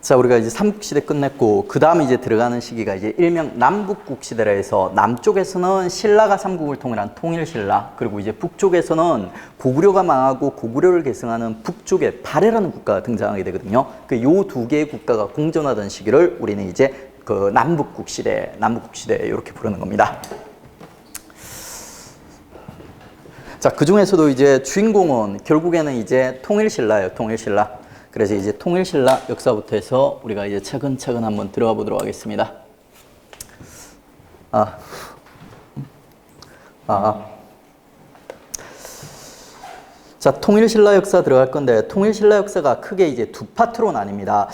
자, 우리가 이제 삼국시대 끝냈고, 그 다음에 이제 들어가는 시기가 이제 일명 남북국시대라 해서, 남쪽에서는 신라가 삼국을 통일한 통일신라, 그리고 이제 북쪽에서는 고구려가 망하고 고구려를 계승하는 북쪽에 발해라는 국가가 등장하게 되거든요. 그 요 두 개의 국가가 공존하던 시기를 우리는 이제 그 남북국시대 이렇게 부르는 겁니다. 자, 그 중에서도 이제 주인공은 결국에는 이제 통일신라예요, 통일신라. 그래서 이제 통일신라 역사부터 해서 우리가 이제 차근차근 한번 들어가 보도록 하겠습니다. 자, 통일신라 역사 들어갈 건데, 통일신라 역사가 크게 이제 두 파트로 나뉩니다.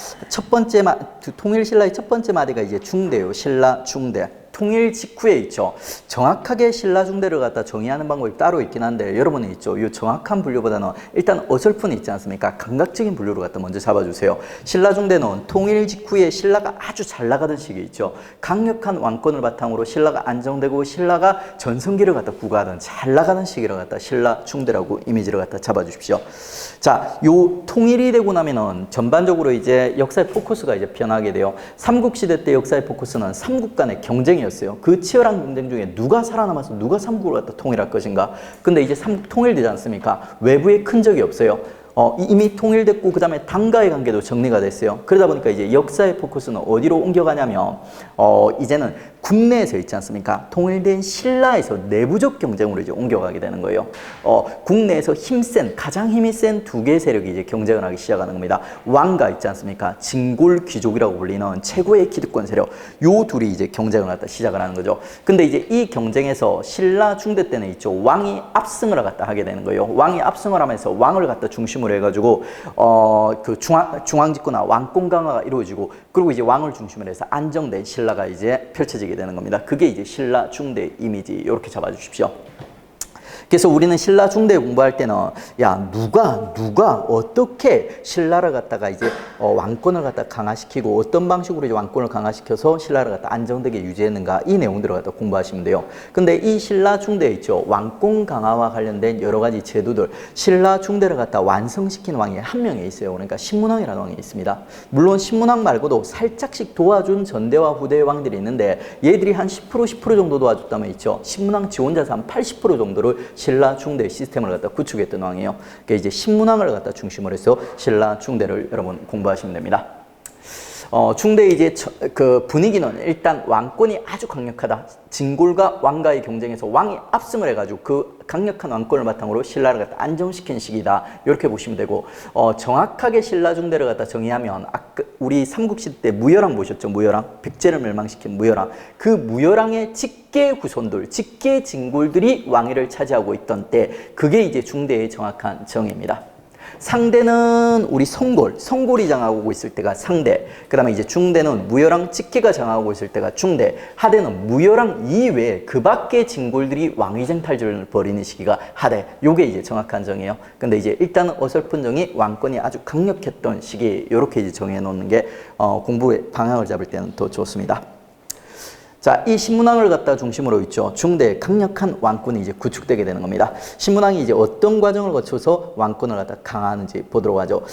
통일신라의 첫 번째 마디가 이제 중대요. 신라 중대. 통일 직후에 있죠. 정확하게 신라 중대를 갖다 정의하는 방법이 따로 있긴 한데, 여러분이 있죠. 이 정확한 분류보다는 일단 어설픈 있지 않습니까? 감각적인 분류를 갖다 먼저 잡아주세요. 신라 중대는 통일 직후에 신라가 아주 잘 나가던 시기 있죠. 강력한 왕권을 바탕으로 신라가 안정되고 신라가 전성기를 갖다 구가하던 잘 나가는 시기를 갖다 신라 중대라고 이미지를 갖다 잡아주십시오. 자, 요 통일이 되고 나면은 전반적으로 이제 역사의 포커스가 이제 변하게 돼요. 삼국시대 때 역사의 포커스는 삼국 간의 경쟁이었어요. 그 치열한 경쟁 중에 누가 살아남아서 누가 삼국을 갖다 통일할 것인가. 근데 이제 삼국 통일되지 않습니까? 외부에 큰 적이 없어요. 이미 통일됐고 그 다음에 당과의 관계도 정리가 됐어요. 그러다 보니까 이제 역사의 포커스는 어디로 옮겨가냐면 이제는 국내에서 있지 않습니까? 통일된 신라에서 내부적 경쟁으로 이제 옮겨가게 되는 거예요. 국내에서 가장 힘이 센 두 개의 세력이 이제 경쟁을 하기 시작하는 겁니다. 왕가 있지 않습니까? 진골 귀족이라고 불리는 최고의 기득권 세력. 요 둘이 이제 경쟁을 갖다 시작을 하는 거죠. 근데 이제 이 경쟁에서 신라 중대 때는 있죠. 왕이 압승을 갖다 하게 되는 거예요. 왕이 압승을 하면서 왕을 갖다 중심으로 해가지고 그 중앙집권화 왕권 강화가 이루어지고, 그리고 이제 왕을 중심으로 해서 안정된 신라가 이제 펼쳐지게 되는 겁니다. 그게 이제 신라 중대 이미지, 이렇게 잡아주십시오. 그래서 우리는 신라 중대 공부할 때는 누가 어떻게 신라를 갖다가 이제 왕권을 갖다 강화시키고 어떤 방식으로 이제 왕권을 강화시켜서 신라를 갖다 안정되게 유지했는가, 이 내용들을 갖다 공부하시면 돼요. 근데 이 신라 중대에 있죠. 왕권 강화와 관련된 여러 가지 제도들, 신라 중대를 갖다 완성시킨 왕이 한 명이 있어요. 그러니까 신문왕이라는 왕이 있습니다. 물론 신문왕 말고도 살짝씩 도와준 전대와 후대의 왕들이 있는데, 얘들이 한 10% 정도 도와줬다면 있죠. 신문왕 지원자사 한 80% 정도를 신라 중대 시스템을 갖다 구축했던 왕이에요. 그러니까 이제 신문왕을 갖다 중심으로 해서 신라 중대를 여러분 공부하시면 됩니다. 중대 이제 그 분위기는 일단 왕권이 아주 강력하다. 진골과 왕가의 경쟁에서 왕이 압승을 해가지고 그 강력한 왕권을 바탕으로 신라를 갖다 안정시킨 시기다. 이렇게 보시면 되고, 정확하게 신라 중대를 갖다 정의하면 아까 우리 삼국시대 때 무열왕 보셨죠? 무열왕, 백제를 멸망시킨 무열왕. 그 무열왕의 직계 후손들, 직계 진골들이 왕위를 차지하고 있던 때, 그게 이제 중대의 정확한 정의입니다. 상대는 우리 성골이 장하고 있을 때가 상대, 그 다음에 이제 중대는 무열왕 직계가 장하고 있을 때가 중대, 하대는 무열왕 이외에 그 밖의 진골들이 왕위쟁 탈전을 벌이는 시기가 하대. 요게 이제 정확한 정이에요. 근데 이제 일단은 어설픈 정의, 왕권이 아주 강력했던 시기, 요렇게 이제 정해 놓는 게 공부의 방향을 잡을 때는 더 좋습니다. 자, 이 신문왕을 갖다 중심으로 있죠. 중대 강력한 왕권이 이제 구축되게 되는 겁니다. 신문왕이 이제 어떤 과정을 거쳐서 왕권을 갖다 강화하는지 보도록 하죠.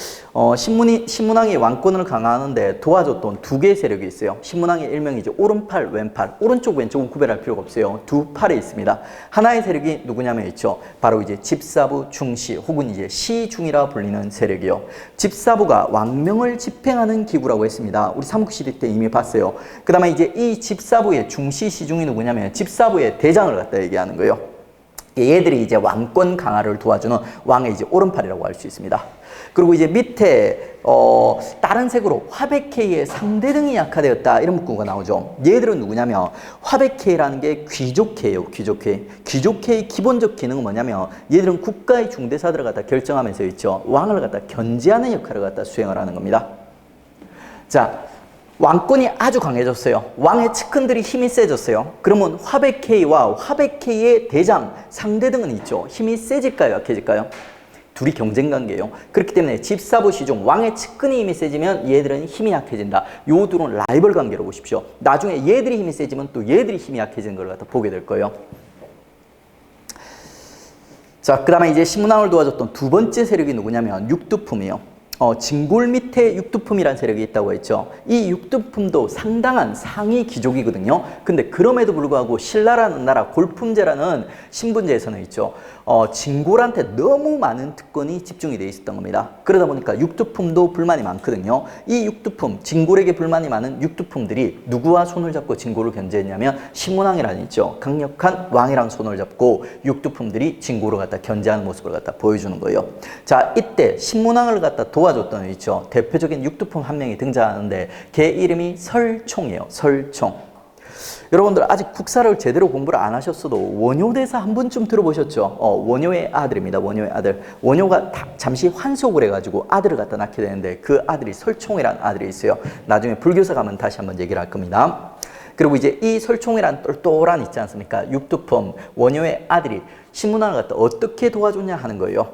신문왕이 왕권을 강화하는데 도와줬던 두 개의 세력이 있어요. 신문왕의 일명이죠. 오른팔, 왼팔. 오른쪽, 왼쪽은 구별할 필요가 없어요. 두 팔에 있습니다. 하나의 세력이 누구냐면 있죠. 바로 이제 집사부 중시, 혹은 이제 시중이라 불리는 세력이요. 집사부가 왕명을 집행하는 기구라고 했습니다. 우리 삼국시대 때 이미 봤어요. 그 다음에 이제 이 집사부의 중시, 시중이 누구냐면 집사부의 대장을 갖다 얘기하는 거예요. 얘들이 이제 왕권 강화를 도와주는 왕의 이제 오른팔이라고 할 수 있습니다. 그리고 이제 밑에 다른 색으로 화백회의 상대 등이 약화되었다, 이런 문구가 나오죠. 얘들은 누구냐면 화백회라는 게 귀족회예요. 귀족회의 기본적 기능은 뭐냐면 얘들은 국가의 중대사들을 갖다 결정하면서 있죠. 왕을 갖다 견제하는 역할을 갖다 수행을 하는 겁니다. 자, 왕권이 아주 강해졌어요. 왕의 측근들이 힘이 세졌어요. 그러면 화백회의와 화백회의의 대장, 상대 등은 있죠. 힘이 세질까요? 약해질까요? 둘이 경쟁관계예요. 그렇기 때문에 집사부 시중, 왕의 측근이 힘이 세지면 얘들은 힘이 약해진다. 요 둘은 라이벌 관계로 보십시오. 나중에 얘들이 힘이 세지면 또 얘들이 힘이 약해지는 걸 갖다 보게 될 거예요. 자, 그 다음에 이제 신문왕을 도와줬던 두 번째 세력이 누구냐면 육두품이에요. 진골 밑에 육두품이라는 세력이 있다고 했죠. 이 육두품도 상당한 상위 귀족이거든요. 근데 그럼에도 불구하고 신라라는 나라 골품제라는 신분제에서는 있죠. 진골한테 너무 많은 특권이 집중이 돼 있었던 겁니다. 그러다 보니까 육두품도 불만이 많거든요. 이 육두품, 진골에게 불만이 많은 육두품들이 누구와 손을 잡고 진골을 견제했냐면 신문왕이라는 있죠. 강력한 왕이랑 손을 잡고 육두품들이 진골을 갖다 견제하는 모습을 갖다 보여주는 거예요. 자, 이때 신문왕을 갖다 도와줬던 있죠. 대표적인 육두품 한 명이 등장하는데 걔 이름이 설총이에요. 설총. 여러분들 아직 국사를 제대로 공부를 안 하셨어도 원효대사 한 번쯤 들어보셨죠? 원효의 아들입니다. 원효의 아들. 원효가 잠시 환속을 해가지고 아들을 갖다 낳게 되는데 그 아들이 설총이라는 아들이 있어요. 나중에 불교사 가면 다시 한번 얘기를 할 겁니다. 그리고 이제 이 설총이라는 똘똘한 있지 않습니까? 육두품 원효의 아들이 신문왕을 갖다 어떻게 도와줬냐 하는 거예요.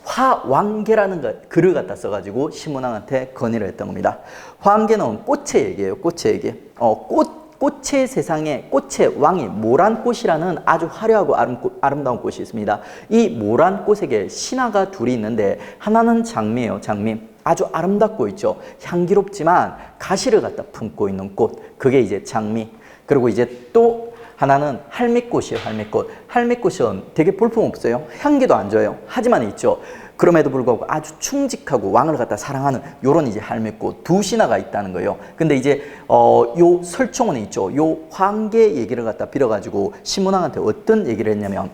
화왕계라는 글을 갖다 써가지고 신문왕한테 건의를 했던 겁니다. 화왕계는 꽃의 얘기예요. 꽃의 얘기. 꽃의 세상에 꽃의 왕이 모란꽃이라는 아주 화려하고 아름다운 꽃이 있습니다. 이 모란꽃에게 신하가 둘이 있는데 하나는 장미예요. 장미. 아주 아름답고 있죠. 향기롭지만 가시를 갖다 품고 있는 꽃. 그게 이제 장미. 그리고 이제 또 하나는 할미꽃이에요. 할미꽃. 할미꽃은 되게 볼품없어요. 향기도 안 줘요. 하지만 있죠. 그럼에도 불구하고 아주 충직하고 왕을 갖다 사랑하는 요런 이제 할미꽃 두 신하가 있다는 거예요. 근데 이제 요 설총은 있죠. 요 황계 얘기를 갖다 빌어가지고 신문왕한테 어떤 얘기를 했냐면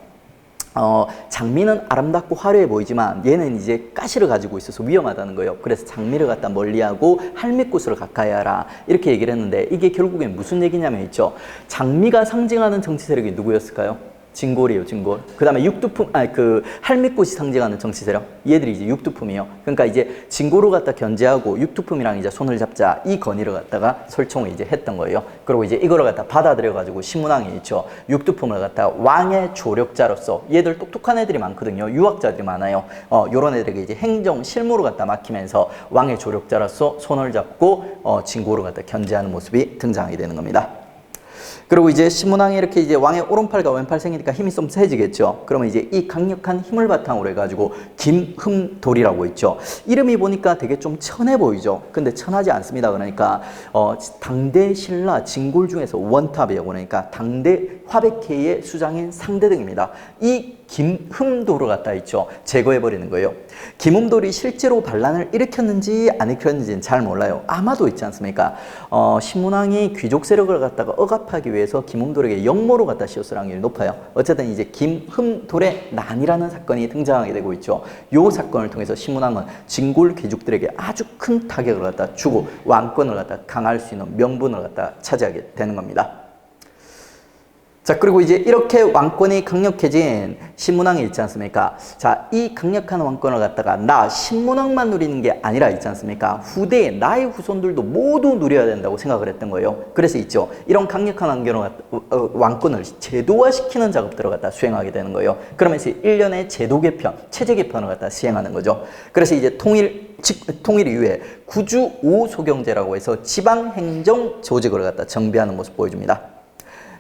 장미는 아름답고 화려해 보이지만 얘는 이제 가시를 가지고 있어서 위험하다는 거예요. 그래서 장미를 갖다 멀리하고 할미꽃으로 가까이 하라 이렇게 얘기를 했는데 이게 결국엔 무슨 얘기냐면 있죠. 장미가 상징하는 정치 세력이 누구였을까요? 진골이에요, 진골. 그 다음에 육두품, 할미꽃이 상징하는 정치 세력. 얘들이 이제 육두품이에요. 그러니까 이제 진골을 갖다 견제하고 육두품이랑 이제 손을 잡자. 이 건의를 갖다가 설총을 이제 했던 거예요. 그리고 이제 이거를 갖다 받아들여가지고 신문왕이 있죠. 육두품을 갖다 왕의 조력자로서 얘들 똑똑한 애들이 많거든요. 유학자들이 많아요. 요런 애들에게 이제 행정, 실무를 갖다 맡기면서 왕의 조력자로서 손을 잡고 진골을 갖다 견제하는 모습이 등장하게 되는 겁니다. 그리고 이제 신문왕이 이렇게 이제 왕의 오른팔과 왼팔 생기니까 힘이 좀 세지겠죠. 그러면 이제 이 강력한 힘을 바탕으로 해가지고 김흠돌이라고 있죠. 이름이 보니까 되게 좀 천해 보이죠. 근데 천하지 않습니다. 그러니까 당대 신라 진골 중에서 원탑이에요. 그러니까 당대 화백회의 수장인 상대등입니다. 이 김흠돌을 갖다 있죠. 제거해버리는 거예요. 김흠돌이 실제로 반란을 일으켰는지 안 일으켰는지는 잘 몰라요. 아마도 있지 않습니까? 신문왕이 귀족 세력을 갖다가 억압하기 위해서 김흠돌에게 역모로 갖다 씌웠을 확률이 높아요. 어쨌든 이제 김흠돌의 난이라는 사건이 등장하게 되고 있죠. 이 사건을 통해서 신문왕은 진골 귀족들에게 아주 큰 타격을 갖다 주고 왕권을 갖다 강할 수 있는 명분을 갖다 차지하게 되는 겁니다. 자, 그리고 이제 이렇게 왕권이 강력해진 신문왕이 있지 않습니까? 자, 이 강력한 왕권을 갖다가 나 신문왕만 누리는 게 아니라 있지 않습니까? 후대에 나의 후손들도 모두 누려야 된다고 생각을 했던 거예요. 그래서 있죠. 이런 강력한 왕권을 제도화시키는 작업들을 갖다 수행하게 되는 거예요. 그러면서 일련의 제도 개편, 체제 개편을 갖다 시행하는 거죠. 그래서 이제 통일 이후에 구주 5소경제라고 해서 지방행정 조직을 갖다 정비하는 모습 보여줍니다.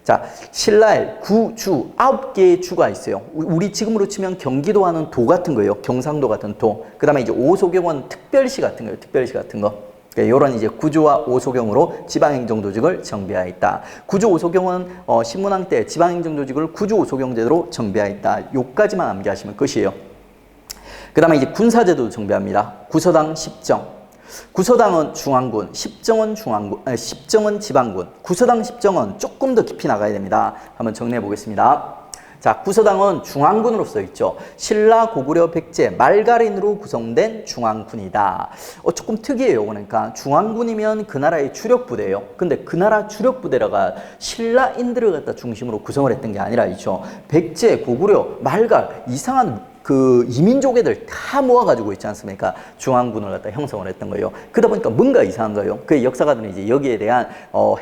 자, 신라에 구주 9개의 주가 있어요. 우리 지금으로 치면 경기도와는 도 같은 거예요. 경상도 같은 도. 그 다음에 이제 오소경은 특별시 같은 거예요. 특별시 같은 거. 이런 이제 구주와 오소경으로 지방행정조직을 정비하였다. 구주 오소경은 신문왕 때 지방행정조직을 구주 오소경제로 정비하였다. 요까지만 암기하시면 끝이에요. 그 다음에 이제 군사제도도 정비합니다. 구서당 10정. 구서당은 중앙군, 10정은 지방군. 구서당 10정은 조금 더 깊이 나가야 됩니다. 한번 정리해 보겠습니다. 자, 구서당은 중앙군으로 써 있죠. 신라, 고구려, 백제, 말갈인으로 구성된 중앙군이다. 조금 특이해요. 그러니까 중앙군이면 그 나라의 주력 부대예요. 근데 그 나라 주력 부대라가 신라인들을 갖다 중심으로 구성을 했던 게 아니라 있죠. 백제, 고구려, 말갈, 이상한 이민족 애들 다 모아가지고 있지 않습니까? 중앙군을 갖다 형성을 했던 거예요. 그러다 보니까 뭔가 이상한 거예요. 그 역사가들은 이제 여기에 대한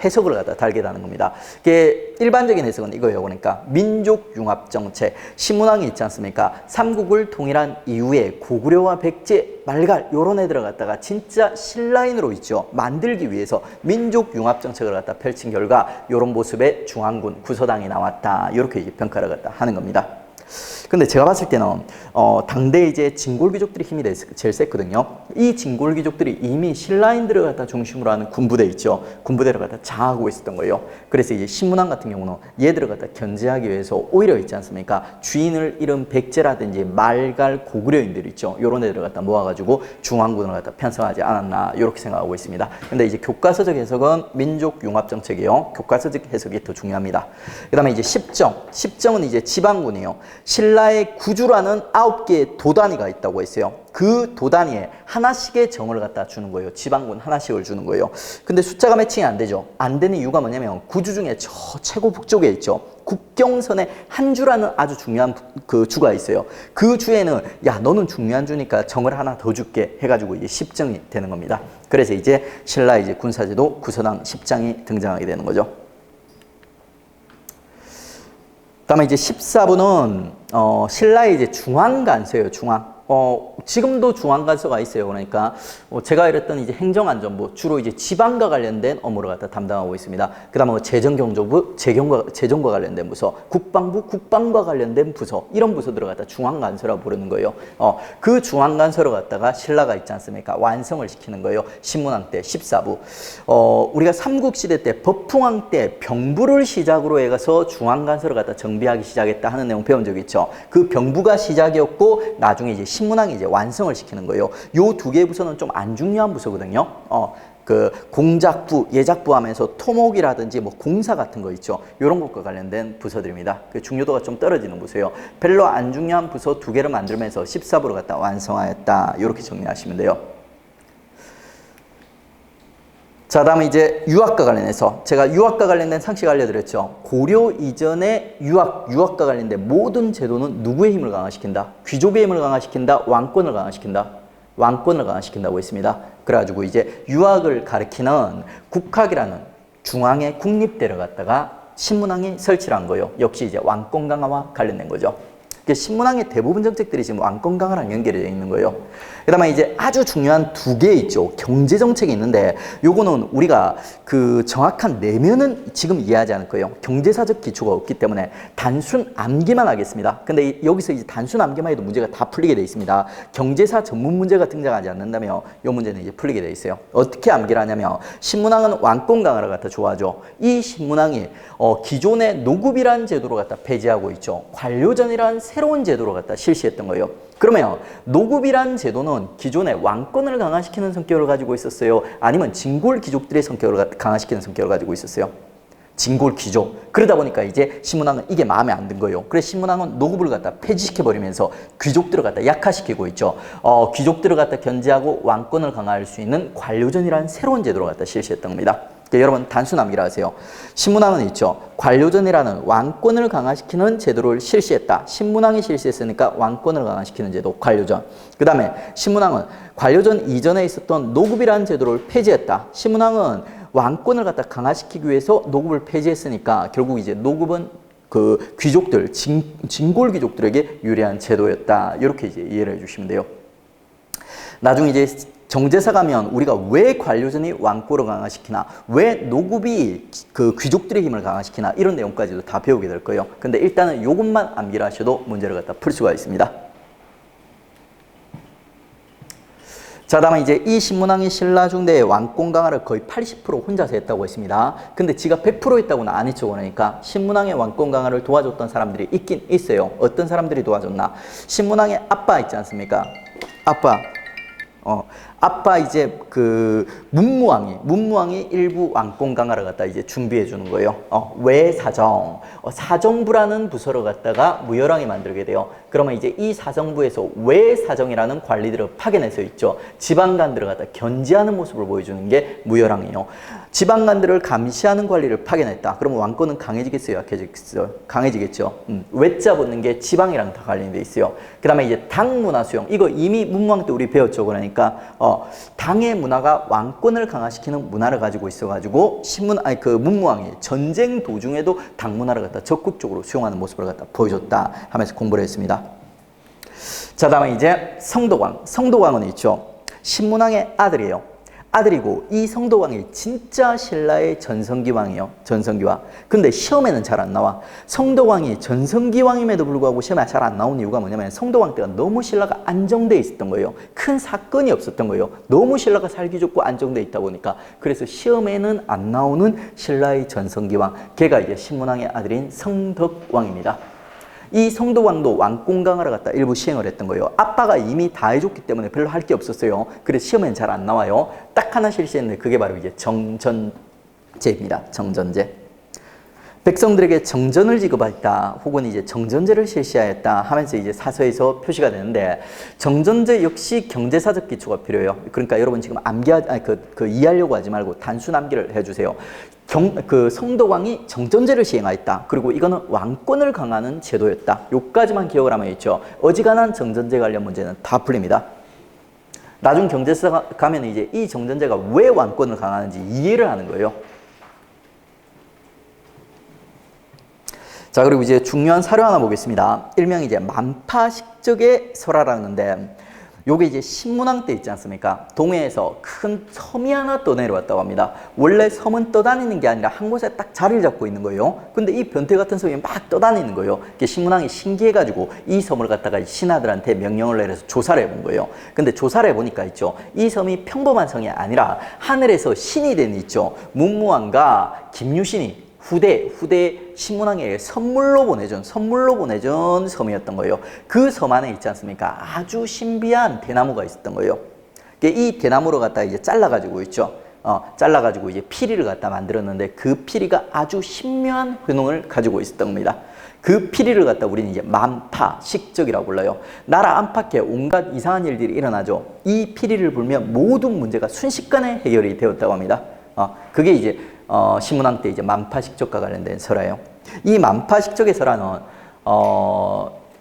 해석을 갖다 달게 되는 겁니다. 그게 일반적인 해석은 이거예요. 그러니까 민족 융합 정책. 신문왕이 있지 않습니까? 삼국을 통일한 이후에 고구려와 백제, 말갈 요런 애들을 갖다가 진짜 신라인으로 있죠. 만들기 위해서 민족 융합 정책을 갖다 펼친 결과 요런 모습의 중앙군, 구서당이 나왔다. 이렇게 이제 평가를 갖다 하는 겁니다. 근데 제가 봤을 때는 당대 이제 진골귀족들이 힘이 제일 셌거든요. 이 진골귀족들이 이미 신라인들을 갖다 중심으로 하는 군부대 있죠. 군부대를 갖다 장악하고 있었던 거예요. 그래서 이제 신문왕 같은 경우는 얘들을 갖다 견제하기 위해서 오히려 있지 않습니까? 주인을 잃은 백제라든지 말갈 고구려인들 있죠. 요런 애들을 갖다 모아가지고 중앙군을 갖다 편성하지 않았나 이렇게 생각하고 있습니다. 근데 이제 교과서적 해석은 민족 융합 정책이에요. 교과서적 해석이 더 중요합니다. 그 다음에 이제 십정은 이제 지방군이에요. 신라의 구주라는 9개의 도단위가 있다고 했어요. 그 도단위에 하나씩의 정을 갖다 주는 거예요. 지방군 하나씩을 주는 거예요. 근데 숫자가 매칭이 안 되죠. 안 되는 이유가 뭐냐면 구주 중에 저 최고 북쪽에 있죠. 국경선에 한 주라는 아주 중요한 그 주가 있어요. 그 주에는 야 너는 중요한 주니까 정을 하나 더 줄게 해가지고 이제 십정이 되는 겁니다. 그래서 이제 신라 이제 군사제도 구서당 십장이 등장하게 되는 거죠. 그다음에 이제 14부는 신라의 이제 중앙간서예요. 지금도 중앙간서가 있어요. 그러니까 제가 이랬던 이제 행정안전부 주로 이제 지방과 관련된 업무를 갖다 담당하고 있습니다. 그다음에 재정경제부 재정과 관련된 부서, 국방부 국방과 관련된 부서 이런 부서들을 갖다 중앙간서라고 부르는 거예요. 그 중앙간서를 갖다가 신라가 있지 않습니까? 완성을 시키는 거예요. 신문왕 때 14부. 우리가 삼국시대 때 법풍왕 때 병부를 시작으로 해가서 중앙간서를 갖다 정비하기 시작했다 하는 내용 배운 적 있죠. 그 병부가 시작이었고 나중에 이제 신문왕이 이제 완성을 시키는 거예요. 요 두 개의 부서는 좀 안 중요한 부서거든요. 그 공작부, 예작부 하면서 토목이라든지 뭐 공사 같은 거 있죠. 이런 것과 관련된 부서들입니다. 그 중요도가 좀 떨어지는 부서예요. 별로 안 중요한 부서 두 개를 만들면서 14부를 갖다 완성하였다. 이렇게 정리하시면 돼요. 자, 다음에 이제 유학과 관련해서 제가 유학과 관련된 상식 알려드렸죠. 고려 이전의 유학과 관련된 모든 제도는 누구의 힘을 강화시킨다? 귀족의 힘을 강화시킨다? 왕권을 강화시킨다? 왕권을 강화시킨다고 했습니다. 그래가지고 이제 유학을 가리키는 국학이라는 중앙의 국립대를 갖다가 신문왕이 설치를 한 거예요. 역시 이제 왕권 강화와 관련된 거죠. 신문왕의 대부분 정책들이 지금 왕권 강화랑 연결이 되어 있는 거예요. 그 다음에 이제 아주 중요한 두 개 있죠. 경제 정책이 있는데 요거는 우리가 그 정확한 내면은 지금 이해하지 않을 거예요. 경제사적 기초가 없기 때문에 단순 암기만 하겠습니다. 근데 여기서 이제 단순 암기만 해도 문제가 다 풀리게 되어 있습니다. 경제사 전문 문제가 등장하지 않는다면 이 문제는 이제 풀리게 되어 있어요. 어떻게 암기를 하냐면 신문왕은 왕권 강화를 갖다 좋아하죠. 이 신문왕이 기존의 노급이라는 제도를 갖다 폐지하고 있죠. 관료전이라는 새로운 제도를 갖다 실시했던 거예요. 그러면 노급이란 제도는 기존의 왕권을 강화시키는 성격을 가지고 있었어요? 아니면 진골 귀족들의 성격을 강화시키는 성격을 가지고 있었어요? 진골 귀족. 그러다 보니까 이제 신문왕은 이게 마음에 안 든 거예요. 그래서 신문왕은 노급을 갖다 폐지시켜버리면서 귀족들을 갖다 약화시키고 있죠. 귀족들을 갖다 견제하고 왕권을 강화할 수 있는 관료전이라는 새로운 제도를 갖다 실시했던 겁니다. 여러분 단순 암기를 하세요. 신문왕은 있죠. 관료전이라는 왕권을 강화시키는 제도를 실시했다. 신문왕이 실시했으니까 왕권을 강화시키는 제도, 관료전. 그 다음에 신문왕은 관료전 이전에 있었던 노급이라는 제도를 폐지했다. 신문왕은 왕권을 갖다 강화시키기 위해서 노급을 폐지했으니까 결국 이제 노급은 그 귀족들, 진골 귀족들에게 유리한 제도였다. 이렇게 이제 이해를 해주시면 돼요. 나중에 이제 정제사 가면 우리가 왜 관료전이 왕권을 강화시키나, 왜 노급이 그 귀족들의 힘을 강화시키나 이런 내용까지도 다 배우게 될 거예요. 근데 일단은 이것만 암기를 하셔도 문제를 갖다 풀 수가 있습니다. 자, 다음에 이제 이 신문왕이 신라 중대의 왕권 강화를 거의 80% 혼자서 했다고 했습니다. 근데 지가 100% 했다고는 안 했죠. 그러니까 신문왕의 왕권 강화를 도와줬던 사람들이 있긴 있어요. 어떤 사람들이 도와줬나? 신문왕의 아빠 있지 않습니까? 아빠 이제 그 문무왕이 일부 왕권 강화를 갖다 이제 준비해 주는 거예요. 외사정, 사정부라는 부서를 갖다가 무열왕이 만들게 돼요. 그러면 이제 이 사정부에서 외사정이라는 관리들을 파견해서 있죠. 지방관들을 갖다 견제하는 모습을 보여주는 게 무열왕이에요. 지방관들을 감시하는 관리를 파견했다. 그러면 왕권은 강해지겠어요? 약해지겠어요? 강해지겠죠. 외자 붙는 게 지방이랑 다 관련돼 있어요. 그 다음에 이제 당 문화 수용. 이거 이미 문무왕 때 우리 배웠죠. 그러니까 당의 문화가 왕권을 강화시키는 문화를 가지고 있어가지고 문무왕이 전쟁 도중에도 당 문화를 갖다 적극적으로 수용하는 모습을 갖다 보여줬다 하면서 공부를 했습니다. 자, 다음에 이제 성덕왕은 있죠. 신문왕의 아들이에요. 아들이고 이 성도왕이 진짜 신라의 전성기왕이에요. 전성기왕. 근데 시험에는 잘 안 나와. 성도왕이 전성기왕임에도 불구하고 시험에 잘 안 나온 이유가 뭐냐면 성도왕 때가 너무 신라가 안정돼 있었던 거예요. 큰 사건이 없었던 거예요. 너무 신라가 살기 좋고 안정돼 있다 보니까. 그래서 시험에는 안 나오는 신라의 전성기왕. 걔가 이제 신문왕의 아들인 성덕왕입니다. 이 성도왕도 왕권 강화를 갖다 일부 시행을 했던 거예요. 아빠가 이미 다 해줬기 때문에 별로 할 게 없었어요. 그래서 시험에는 잘 안 나와요. 딱 하나 실시했는데 그게 바로 이제 정전제입니다. 정전제. 백성들에게 정전을 지급하였다, 혹은 이제 정전제를 실시하였다 하면서 이제 사서에서 표시가 되는데, 정전제 역시 경제사적 기초가 필요해요. 그러니까 여러분 지금 이해하려고 하지 말고 단순 암기를 해주세요. 성도왕이 정전제를 시행하였다. 그리고 이거는 왕권을 강화하는 제도였다. 요까지만 기억을 하면 있죠. 어지간한 정전제 관련 문제는 다 풀립니다. 나중 경제사 가면 이제 이 정전제가 왜 왕권을 강화하는지 이해를 하는 거예요. 자, 그리고 이제 중요한 사료 하나 보겠습니다. 일명 이제 만파식적의 설화라는데, 요게 이제 신문왕 때 있지 않습니까? 동해에서 큰 섬이 하나 떠내려왔다고 합니다. 원래 섬은 떠다니는 게 아니라 한 곳에 딱 자리를 잡고 있는 거예요. 근데 이 변태 같은 섬이 막 떠다니는 거예요. 신문왕이 신기해가지고 이 섬을 갖다가 신하들한테 명령을 내려서 조사를 해본 거예요. 근데 조사를 해보니까 있죠, 이 섬이 평범한 성이 아니라 하늘에서 신이 된 있죠, 문무왕과 김유신이 후대 신문왕에게 선물로 보내준 섬이었던 거예요. 그 섬 안에 있지 않습니까? 아주 신비한 대나무가 있었던 거예요. 이 대나무로 갖다 이제 잘라가지고 있죠. 잘라가지고 이제 피리를 갖다 만들었는데, 그 피리가 아주 신묘한 효능을 가지고 있었던 겁니다. 그 피리를 갖다 우리는 이제 만파식적이라고 불러요. 나라 안팎에 온갖 이상한 일들이 일어나죠. 이 피리를 불면 모든 문제가 순식간에 해결이 되었다고 합니다. 그게 이제 신문왕 때 이제 만파식적과 관련된 설화예요. 이 만파식적의 설화는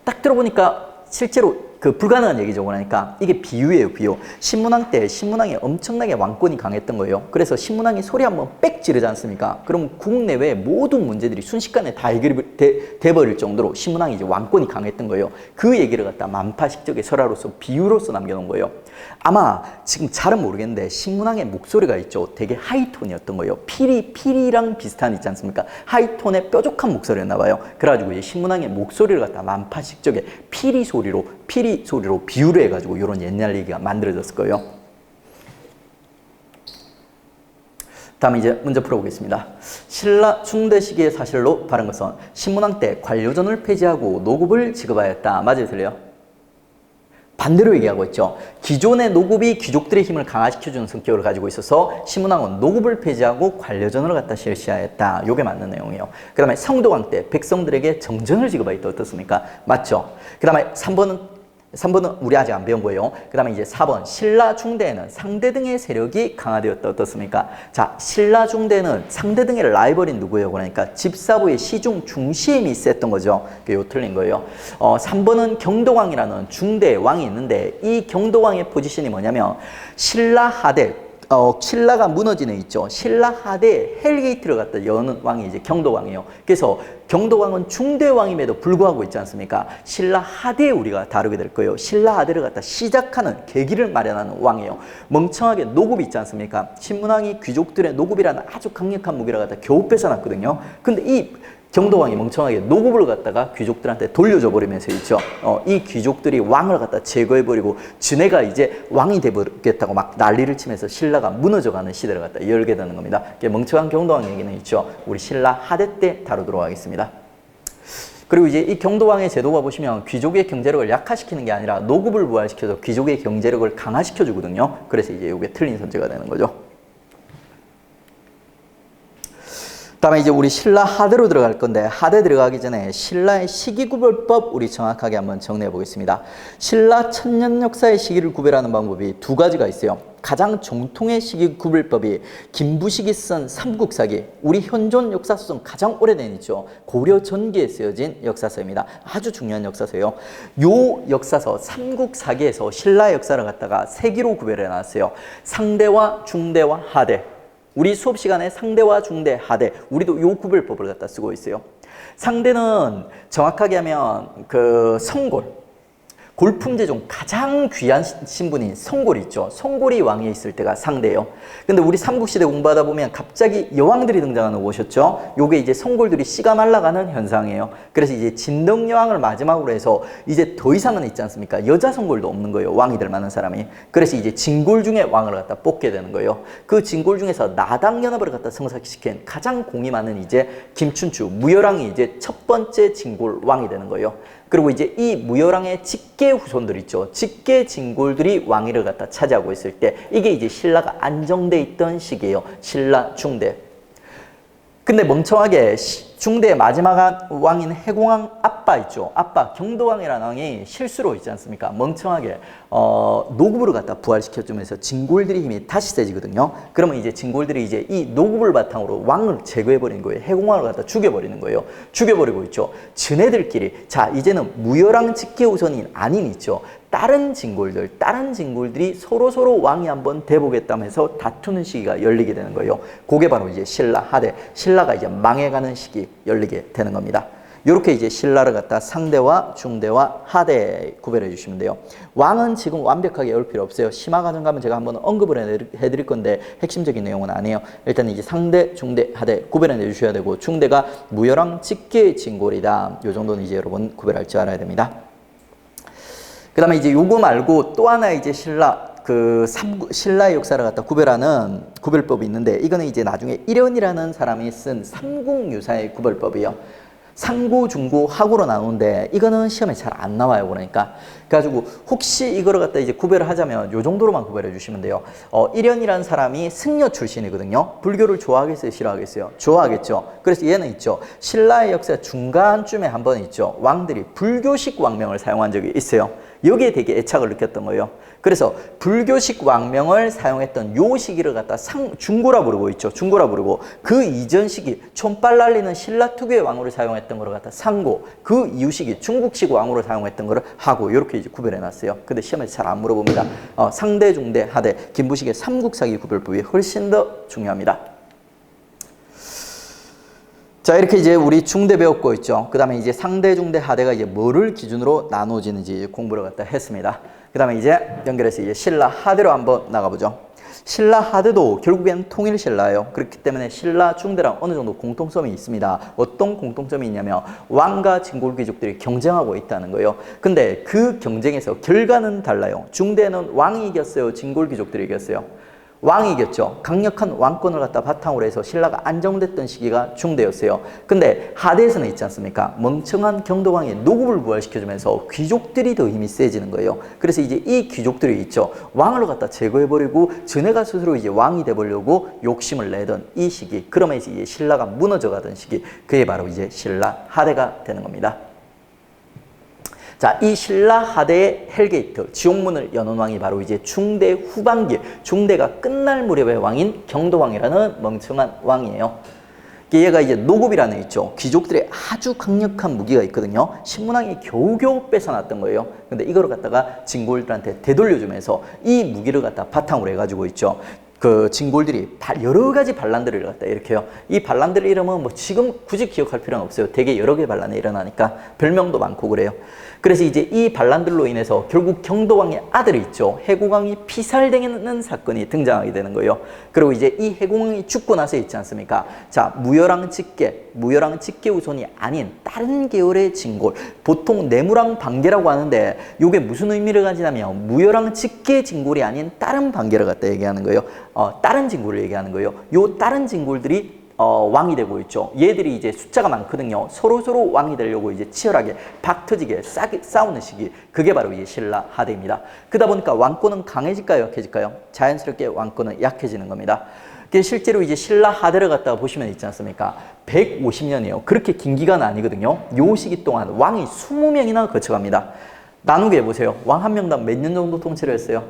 딱 들어보니까 실제로 불가능한 얘기죠. 그러니까 이게 비유예요, 비유. 신문왕 때 신문왕이 엄청나게 왕권이 강했던 거예요. 그래서 신문왕이 소리 한번 빽 지르지 않습니까? 그럼 국내외 모든 문제들이 순식간에 다 해결이 돼버릴 정도로 신문왕이 이제 왕권이 강했던 거예요. 그 얘기를 갖다 만파식적의 설화로서 비유로서 남겨놓은 거예요. 아마 지금 잘은 모르겠는데 신문왕의 목소리가 있죠, 되게 하이톤이었던 거예요. 피리랑 비슷한 있지 않습니까? 하이톤의 뾰족한 목소리였나 봐요. 그래가지고 이제 신문왕의 목소리를 갖다 만파식적의 피리 소리로 비유를 해가지고 이런 옛날 얘기가 만들어졌을 거예요. 다음 이제 문제 풀어보겠습니다. 신라 중대 시기의 사실로 바른 것은 신문왕 때 관료전을 폐지하고 노급을 지급하였다. 맞아요, 틀려요? 반대로 얘기하고 있죠. 기존의 노급이 귀족들의 힘을 강화시켜주는 성격을 가지고 있어서 신문왕은 노급을 폐지하고 관료전을 갖다 실시하였다. 이게 맞는 내용이에요. 그 다음에 성도왕 때 백성들에게 정전을 지급하였다. 어떻습니까? 맞죠? 그 다음에 3번은 우리 아직 안 배운 거예요. 그 다음에 이제 4번, 신라 중대에는 상대 등의 세력이 강화되었다. 어떻습니까? 자, 신라 중대는 상대 등의 라이벌인 누구예요? 그러니까 집사부의 시중 중시임이 셌던 거죠. 이거 틀린 거예요. 3번은 경도왕이라는 중대 왕이 있는데, 이 경도왕의 포지션이 뭐냐면 신라 하대, 신라가 무너지는 있죠. 신라 하대 헬게이트를 갖다 여는 왕이 이제 경도왕이에요. 그래서 경도왕은 중대왕임에도 불구하고 있지 않습니까? 신라 하대에 우리가 다루게 될 거예요. 신라 하대를 갖다 시작하는 계기를 마련하는 왕이에요. 멍청하게 노급이 있지 않습니까? 신문왕이 귀족들의 노급이라는 아주 강력한 무기를 갖다 겨우 뺏어놨거든요. 근데 이 경도왕이 멍청하게 노급을 갖다가 귀족들한테 돌려줘 버리면서 있죠. 이 귀족들이 왕을 갖다 제거해버리고 지네가 이제 왕이 되버리겠다고 막 난리를 치면서 신라가 무너져가는 시대를 갖다 열게 되는 겁니다. 멍청한 경도왕 얘기는 있죠. 우리 신라 하대 때 다루도록 하겠습니다. 그리고 이제 이 경도왕의 제도가 보시면 귀족의 경제력을 약화시키는 게 아니라 노급을 부활시켜서 귀족의 경제력을 강화시켜 주거든요. 그래서 이제 이게 틀린 선제가 되는 거죠. 다음에 이제 우리 신라 하대로 들어갈 건데, 하대 들어가기 전에 신라의 시기구별법 우리 정확하게 한번 정리해 보겠습니다. 신라 천년 역사의 시기를 구별하는 방법이 두 가지가 있어요. 가장 정통의 시기구별법이 김부식이 쓴 삼국사기, 우리 현존 역사서 중 가장 오래된 있죠. 고려 전기에 쓰여진 역사서입니다. 아주 중요한 역사서예요. 요 역사서 삼국사기에서 신라 역사를 갖다가 세 기로 구별해 놨어요. 상대와 중대와 하대. 우리 수업 시간에 상대와 중대, 하대, 우리도 요 구별법을 갖다 쓰고 있어요. 상대는 정확하게 하면 성골, 골품제 중 가장 귀한 신분인 성골이 있죠. 성골이 왕위에 있을 때가 상대예요. 근데 우리 삼국시대 공부하다 보면 갑자기 여왕들이 등장하는 거 보셨죠? 요게 이제 성골들이 씨가 말라가는 현상이에요. 그래서 이제 진덕여왕을 마지막으로 해서 이제 더 이상은 있지 않습니까? 여자 성골도 없는 거예요. 왕이 될 만한 사람이. 그래서 이제 진골 중에 왕을 갖다 뽑게 되는 거예요. 그 진골 중에서 나당연합을 갖다 성사시킨 가장 공이 많은 이제 김춘추, 무열왕이 이제 첫 번째 진골 왕이 되는 거예요. 그리고 이제 이 무열왕의 직계 후손들 있죠. 직계 진골들이 왕위를 갖다 차지하고 있을 때 이게 이제 신라가 안정돼 있던 시기예요. 신라 중대. 근데 멍청하게 중대의 마지막 왕인 해공왕 아빠 있죠. 아빠 경도왕이라는 왕이 실수로 있지 않습니까? 멍청하게 노구부를 갖다 부활시켜주면서 진골들이 힘이 다시 세지거든요. 그러면 이제 진골들이 이제 이 노구부를 바탕으로 왕을 제거해버리는 거예요. 해공왕을 갖다 죽여버리는 거예요. 죽여버리고 있죠. 즈네들끼리 자 이제는 무열왕 직계우선인 아닌 있죠. 다른 진골들이 서로 왕이 한번 돼보겠다면서 다투는 시기가 열리게 되는 거예요. 그게 바로 이제 신라 하대, 신라가 이제 망해가는 시기 열리게 되는 겁니다. 이렇게 이제 신라를 갖다 상대와 중대와 하대 구별해 주시면 돼요. 왕은 지금 완벽하게 외울 필요 없어요. 심화과정 가면 제가 한번 언급을 해드릴 건데 핵심적인 내용은 아니에요. 일단 이제 상대, 중대, 하대 구별해 주셔야 되고 중대가 무열왕 직계 진골이다. 이 정도는 이제 여러분 구별할 줄 알아야 됩니다. 그 다음에 이제 요거 말고 또 하나 이제 신라의 역사를 갖다 구별하는 구별법이 있는데 이거는 이제 나중에 일연이라는 사람이 쓴 삼국유사의 구별법이에요. 상고, 중고, 하고로 나오는데 이거는 시험에 잘 안 나와요. 그래가지고 혹시 이거를 갖다 이제 구별을 하자면 요 정도로만 구별해 주시면 돼요. 일연이라는 사람이 승려 출신이거든요. 불교를 좋아하겠어요? 싫어하겠어요? 좋아하겠죠. 그래서 얘는 있죠. 신라의 역사 중간쯤에 한 번 있죠. 왕들이 불교식 왕명을 사용한 적이 있어요. 여기에 되게 애착을 느꼈던 거예요. 그래서 불교식 왕명을 사용했던 요 시기를 갖다 중고라 부르고 있죠. 중고라 부르고 그 이전 시기 촌빨 날리는 신라 특유의 왕으로 사용했던 거를 갖다 상고, 그 이후 시기 중국식 왕으로 사용했던 거를 하고 이렇게 이제 구별해 놨어요. 근데 시험에서 잘 안 물어봅니다. 상대, 중대, 하대, 김부식의 삼국사기 구별법이 훨씬 더 중요합니다. 자, 이렇게 이제 우리 중대 배웠고 있죠. 그 다음에 이제 상대, 중대, 하대가 이제 뭐를 기준으로 나눠지는지 공부를 갖다 했습니다. 그 다음에 이제 연결해서 이제 신라 하대로 한번 나가보죠. 신라 하대도 결국엔 통일 신라예요. 그렇기 때문에 신라 중대랑 어느 정도 공통점이 있습니다. 어떤 공통점이 있냐면 왕과 진골 귀족들이 경쟁하고 있다는 거예요. 근데 그 경쟁에서 결과는 달라요. 중대는 왕이 이겼어요? 진골 귀족들이 이겼어요? 왕이 이겼죠. 강력한 왕권을 갖다 바탕으로 해서 신라가 안정됐던 시기가 중대였어요. 근데 하대에서는 있지 않습니까? 멍청한 경도왕이 노구를 부활시켜주면서 귀족들이 더 힘이 세지는 거예요. 그래서 이제 이 귀족들이 있죠. 왕을 갖다 제거해버리고 전해가 스스로 이제 왕이 돼보려고 욕심을 내던 이 시기. 그러면 이제 신라가 무너져가던 시기. 그게 바로 이제 신라 하대가 되는 겁니다. 자, 이 신라 하대의 헬게이트, 지옥문을 여는 왕이 바로 이제 중대 후반기, 중대가 끝날 무렵의 왕인 경도왕이라는 멍청한 왕이에요. 얘가 이제 노급이라는 있죠. 귀족들의 아주 강력한 무기가 있거든요. 신문왕이 겨우겨우 뺏어놨던 거예요. 근데 이거를 갖다가 진골들한테 되돌려주면서 이 무기를 갖다 바탕으로 해가지고 있죠. 그 진골들이 여러 가지 반란들을 갖다 일으켜요. 이 반란들 이름은 뭐 지금 굳이 기억할 필요는 없어요. 되게 여러 개의 반란이 일어나니까 별명도 많고 그래요. 그래서 이제 이 반란들로 인해서 결국 경도왕의 아들이 있죠. 해공왕이 피살되는 사건이 등장하게 되는 거예요. 그리고 이제 이 해공왕이 죽고 나서 있지 않습니까? 자, 무열왕 직계 우선이 아닌 다른 계열의 진골, 보통 내무랑 반계라고 하는데 이게 무슨 의미를 가지냐면 무열왕 직계 진골이 아닌 다른 반계를 갖다 얘기하는 거예요. 다른 진골을 얘기하는 거예요. 요 다른 진골들이 왕이 되고 있죠. 얘들이 이제 숫자가 많거든요. 서로 왕이 되려고 이제 치열하게 박터지게 싸우는 시기. 그게 바로 이제 신라 하대입니다. 그러다 보니까 왕권은 강해질까요? 약해질까요? 자연스럽게 왕권은 약해지는 겁니다. 실제로 이제 신라 하대를 갖다가 보시면 있지 않습니까? 150년이에요. 그렇게 긴 기간은 아니거든요. 요 시기 동안 왕이 20명이나 거쳐갑니다. 나누게 해보세요. 왕 한 명당 몇 년 정도 통치를 했어요?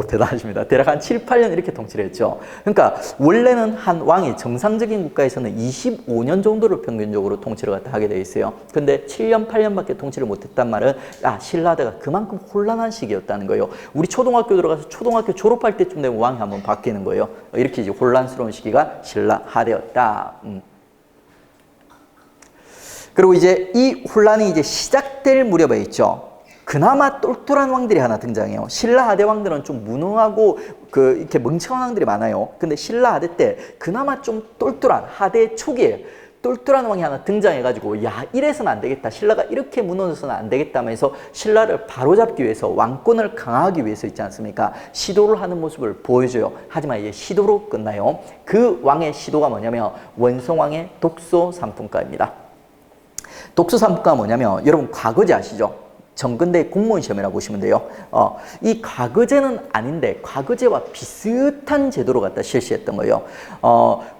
대단하십니다. 대략 한 7, 8년 이렇게 통치를 했죠. 그러니까 원래는 한 왕이 정상적인 국가에서는 25년 정도를 평균적으로 통치를 갖다 하게 돼 있어요. 근데 7년, 8년밖에 통치를 못했단 말은 신라대가 그만큼 혼란한 시기였다는 거예요. 우리 초등학교 들어가서 초등학교 졸업할 때쯤 되면 왕이 한번 바뀌는 거예요. 이렇게 이제 혼란스러운 시기가 신라하대였다. 그리고 이제 이 혼란이 이제 시작될 무렵에 있죠. 그나마 똘똘한 왕들이 하나 등장해요. 신라 하대 왕들은 좀 무능하고 이렇게 멍청한 왕들이 많아요. 근데 신라 하대 때 그나마 좀 똘똘한 하대 초기에 똘똘한 왕이 하나 등장해가지고 야 이래서는 안 되겠다. 신라가 이렇게 무너져서는 안 되겠다면서 신라를 바로잡기 위해서 왕권을 강화하기 위해서 있지 않습니까? 시도를 하는 모습을 보여줘요. 하지만 이제 시도로 끝나요. 그 왕의 시도가 뭐냐면 원성왕의 독소삼품가입니다. 독소삼품가가 뭐냐면 여러분 과거제 아시죠? 정근대 공무원 시험이라고 보시면 돼요. 이 과거제는 아닌데 과거제와 비슷한 제도로 갖다 실시했던 거예요.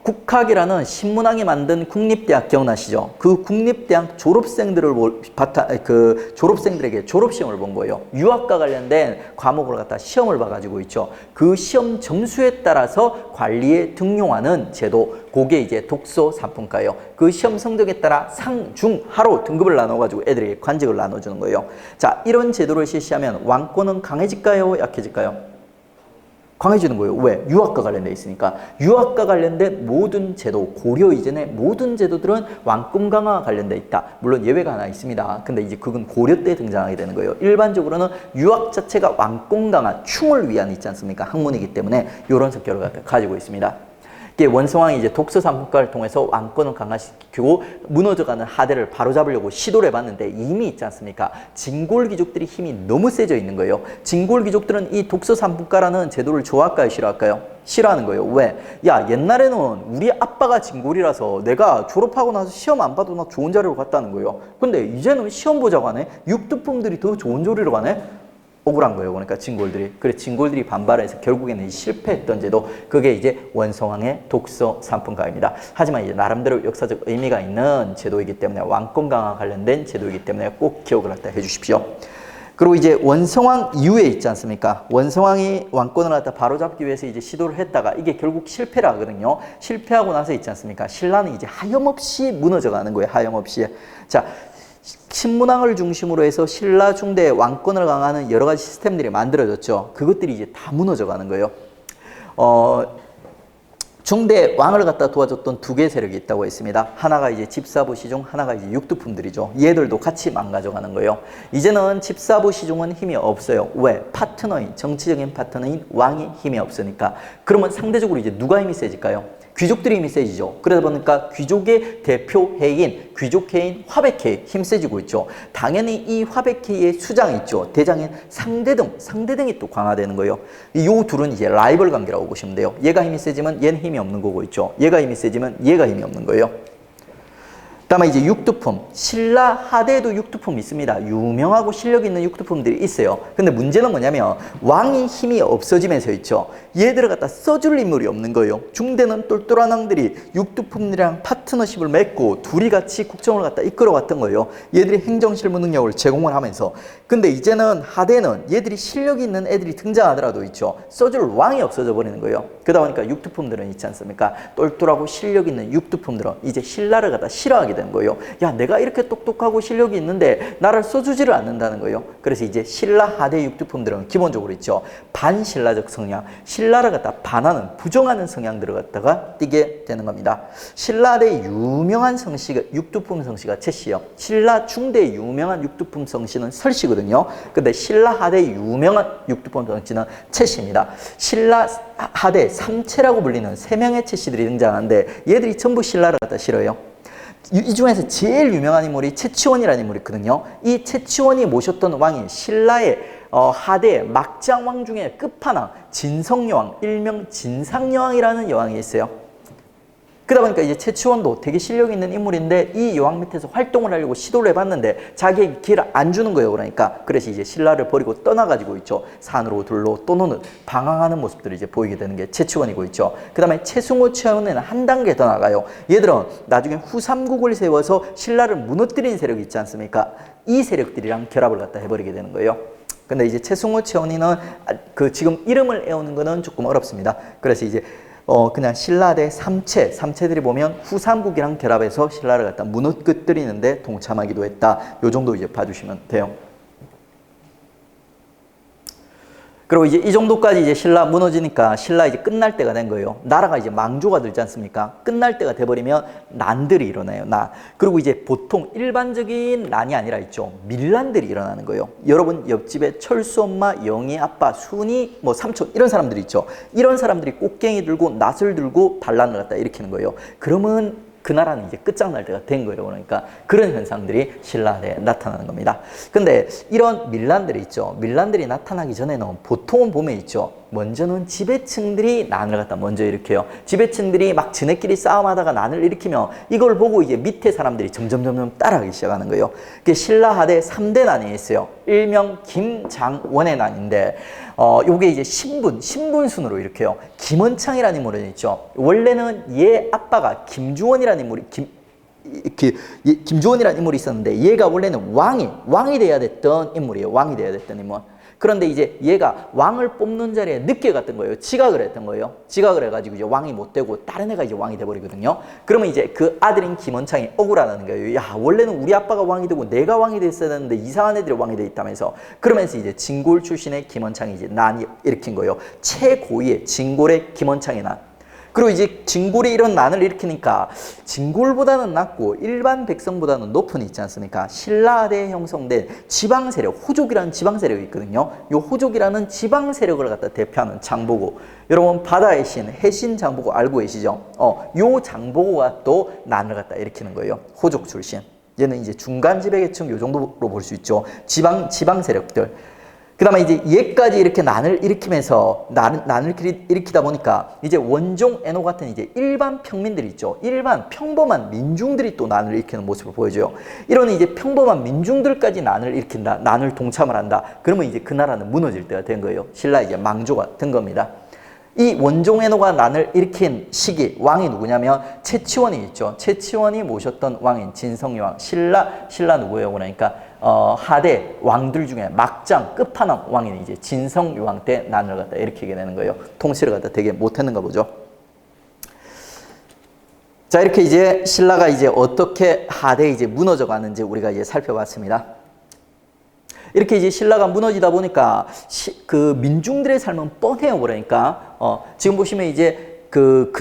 국학이라는 신문왕이 만든 국립대학 기억나시죠? 그 국립대학 졸업생들에게 졸업시험을 본 거예요. 유학과 관련된 과목을 갖다 시험을 봐가지고 있죠. 그 시험 점수에 따라서 관리에 등용하는 제도, 그게 이제 독소삼품가예요. 그 시험 성적에 따라 상, 중, 하로 등급을 나눠가지고 애들에게 관직을 나눠주는 거예요. 자, 이런 제도를 실시하면 왕권은 강해질까요? 약해질까요? 강해지는 거예요. 왜? 유학과 관련돼 있으니까. 유학과 관련된 모든 제도, 고려 이전의 모든 제도들은 왕권 강화와 관련돼 있다. 물론 예외가 하나 있습니다. 근데 이제 그건 고려 때 등장하게 되는 거예요. 일반적으로는 유학 자체가 왕권 강화, 충을 위한 있지 않습니까? 학문이기 때문에 이런 성격을 가지고 있습니다. 원성왕이 이제 독소삼품가를 통해서 왕권을 강화시키고 무너져가는 하대를 바로잡으려고 시도를 해봤는데 이미 있지 않습니까? 진골 귀족들이 힘이 너무 세져 있는 거예요. 진골 귀족들은 이 독소삼품가라는 제도를 좋아할까요? 싫어할까요? 싫어하는 거예요. 왜? 야, 옛날에는 우리 아빠가 진골이라서 내가 졸업하고 나서 시험 안 봐도 나 좋은 자리로 갔다는 거예요. 근데 이제는 시험 보자고 하네? 육두품들이 더 좋은 자리로 가네? 억울한 거예요. 그러니까 진골들이. 그래서 진골들이 반발해서 결국에는 실패했던 제도, 그게 이제 원성왕의 독소삼품가입니다. 하지만 이제 나름대로 역사적 의미가 있는 제도이기 때문에 왕권 강화 관련된 제도이기 때문에 꼭 기억을 갖다 해주십시오. 그리고 이제 원성왕 이후에 있지 않습니까? 원성왕이 왕권을 갖다 바로잡기 위해서 이제 시도를 했다가 이게 결국 실패를 하거든요. 실패하고 나서 있지 않습니까? 신라는 이제 하염없이 무너져 가는 거예요. 하염없이. 자, 신문왕을 중심으로 해서 신라 중대 왕권을 강화하는 여러 가지 시스템들이 만들어졌죠. 그것들이 이제 다 무너져 가는 거예요. 중대 왕을 갖다 도와줬던 두 개의 세력이 있다고 했습니다. 하나가 이제 집사부 시중, 하나가 이제 육두품들이죠. 얘들도 같이 망가져가는 거예요. 이제는 집사부 시중은 힘이 없어요. 왜? 파트너인, 정치적인 파트너인 왕이 힘이 없으니까. 그러면 상대적으로 이제 누가 힘이 세질까요? 귀족들이 힘이 세지죠. 그러다 보니까 귀족의 대표회인, 귀족회인 화백회 힘 세지고 있죠. 당연히 이 화백회의 수장이 있죠. 대장인 상대등이 또 강화되는 거예요. 이 둘은 이제 라이벌 관계라고 보시면 돼요. 얘가 힘이 세지면 얘는 힘이 없는 거고 있죠. 얘가 힘이 세지면 얘가 힘이 없는 거예요. 그다음에 이제 육두품, 신라 하대에도 육두품이 있습니다. 유명하고 실력 있는 육두품들이 있어요. 근데 문제는 뭐냐면 왕이 힘이 없어지면서 있죠. 얘들을 갖다 써줄 인물이 없는 거예요. 중대는 똘똘한 왕들이 육두품들이랑 파트너십을 맺고 둘이 같이 국정을 갖다 이끌어왔던 거예요. 얘들이 행정실무 능력을 제공을 하면서. 근데 이제는 하대는 얘들이 실력이 있는 애들이 등장하더라도 있죠. 써줄 왕이 없어져 버리는 거예요. 그러다 보니까 육두품들은 있지 않습니까? 똘똘하고 실력 있는 육두품들은 이제 신라를 갖다 싫어하게 되는 거예요. 야, 내가 이렇게 똑똑하고 실력이 있는데 나를 써주지를 않는다는 거예요. 그래서 이제 신라 하대 육두품들은 기본적으로 있죠. 반신라적 성향, 신라를 갖다 반하는, 부정하는 성향들을 갖다가 띠게 되는 겁니다. 신라 하대 유명한 성씨가 육두품 성씨가 채씨예요. 신라 중대 유명한 육두품 성씨는 설씨거든요. 근데 신라 하대 유명한 육두품 성씨는 채씨입니다. 신라 하대 삼채라고 불리는 세 명의 채씨들이 등장하는데 얘들이 전부 신라를 갖다 싫어해요. 이 중에서 제일 유명한 인물이 채치원이라는 인물이 있거든요. 이 채치원이 모셨던 왕이 신라의 하대 막장왕 중에 끝판왕 진성여왕, 일명 진상여왕이라는 여왕이 있어요. 그러다 보니까 이제 채치원도 되게 실력 있는 인물인데 이 여왕 밑에서 활동을 하려고 시도를 해봤는데 자기에게 기회를 안 주는 거예요. 그러니까 그래서 이제 신라를 버리고 떠나가지고 있죠. 산으로 들로 떠노는 방황하는 모습들이 이제 보이게 되는 게 채치원이고 있죠. 그 다음에 채승호, 채원에는 한 단계 더 나가요. 얘들은 나중에 후삼국을 세워서 신라를 무너뜨린 세력이 있지 않습니까? 이 세력들이랑 결합을 갖다 해버리게 되는 거예요. 근데 이제 채승호, 채원이는 지금 이름을 애우는 거는 조금 어렵습니다. 그래서 이제 그냥 신라대 삼채들이 보면 후삼국이랑 결합해서 신라를 갖다 무너뜨리는데 동참하기도 했다. 요 정도 이제 봐주시면 돼요. 그리고 이제 이 정도까지 이제 신라 무너지니까 신라 이제 끝날 때가 된 거예요. 나라가 이제 망조가 들지 않습니까? 끝날 때가 돼버리면 난들이 일어나요. 난. 그리고 이제 보통 일반적인 난이 아니라 있죠. 밀란들이 일어나는 거예요. 여러분 옆집에 철수 엄마, 영희 아빠, 순이, 뭐 삼촌 이런 사람들이 있죠. 이런 사람들이 꽃갱이 들고 낫을 들고 반란을 갖다 일으키는 거예요. 그러면 그 나라는 이제 끝장날 때가 된 거예요. 그러니까 그런 현상들이 신라에 나타나는 겁니다. 근데 이런 밀란들이 있죠. 밀란들이 나타나기 전에는 보통은 보면 있죠. 먼저는 지배층들이 난을 갖다 먼저 일으켜요. 지배층들이 막 지네끼리 싸움하다가 난을 일으키면 이걸 보고 이제 밑에 사람들이 점점 따라가기 시작하는 거예요. 그게 신라하대 3대 난이 있어요. 일명 김장원의 난인데 요게 이제 신분순으로 일으켜요. 김원창이라는 인물은 있죠. 원래는 얘 아빠가 김주원이라는 인물이 김주원이라는 인물이 있었는데 얘가 원래는 왕이 돼야 됐던 인물이에요. 왕이 돼야 됐던 인물. 그런데 이제 얘가 왕을 뽑는 자리에 늦게 갔던 거예요. 지각을 했던 거예요. 지각을 해가지고 이제 왕이 못 되고 다른 애가 이제 왕이 돼버리거든요. 그러면 이제 그 아들인 김원창이 억울하다는 거예요. 야, 원래는 우리 아빠가 왕이 되고 내가 왕이 됐어야 되는데 이상한 애들이 왕이 돼 있다면서. 그러면서 이제 진골 출신의 김원창이 이제 난이 일으킨 거예요. 최고위의 진골의 김원창의 난. 그리고 이제 진골이 이런 난을 일으키니까 진골보다는 낮고 일반 백성보다는 높은 있지 않습니까? 신라하대에 형성된 지방 세력, 호족이라는 지방 세력이 있거든요. 이 호족이라는 지방 세력을 갖다 대표하는 장보고, 여러분 바다의 신, 해신 장보고 알고 계시죠? 요 장보고가 또 난을 갖다 일으키는 거예요. 호족 출신. 얘는 이제 중간 지배계층 요 정도로 볼 수 있죠. 지방 세력들. 그 다음에 이제 얘까지 이렇게 난을 일으키면서 난을 일으키다 보니까 이제 원종 애노 같은 이제 일반 평민들이 있죠. 일반 평범한 민중들이 또 난을 일으키는 모습을 보여줘요. 이런 이제 평범한 민중들까지 난을 일으킨다. 난을 동참을 한다. 그러면 이제 그 나라는 무너질 때가 된 거예요. 신라 이제 망조가 된 겁니다. 이 원종 애노가 난을 일으킨 시기 왕이 누구냐면 최치원이 있죠. 최치원이 모셨던 왕인 진성여왕. 신라 누구예요? 그러니까 하대 왕들 중에 막장 끝판왕 왕인 이제 진성여왕 때 난을 갖다 일으키게 되는 거예요. 통치를 갖다 되게 못했는가 보죠. 자, 이렇게 이제 신라가 이제 어떻게 하대에 이제 무너져 가는지 우리가 이제 살펴봤습니다. 이렇게 이제 신라가 무너지다 보니까 그 민중들의 삶은 뻔해요. 그러니까 지금 보시면 이제 그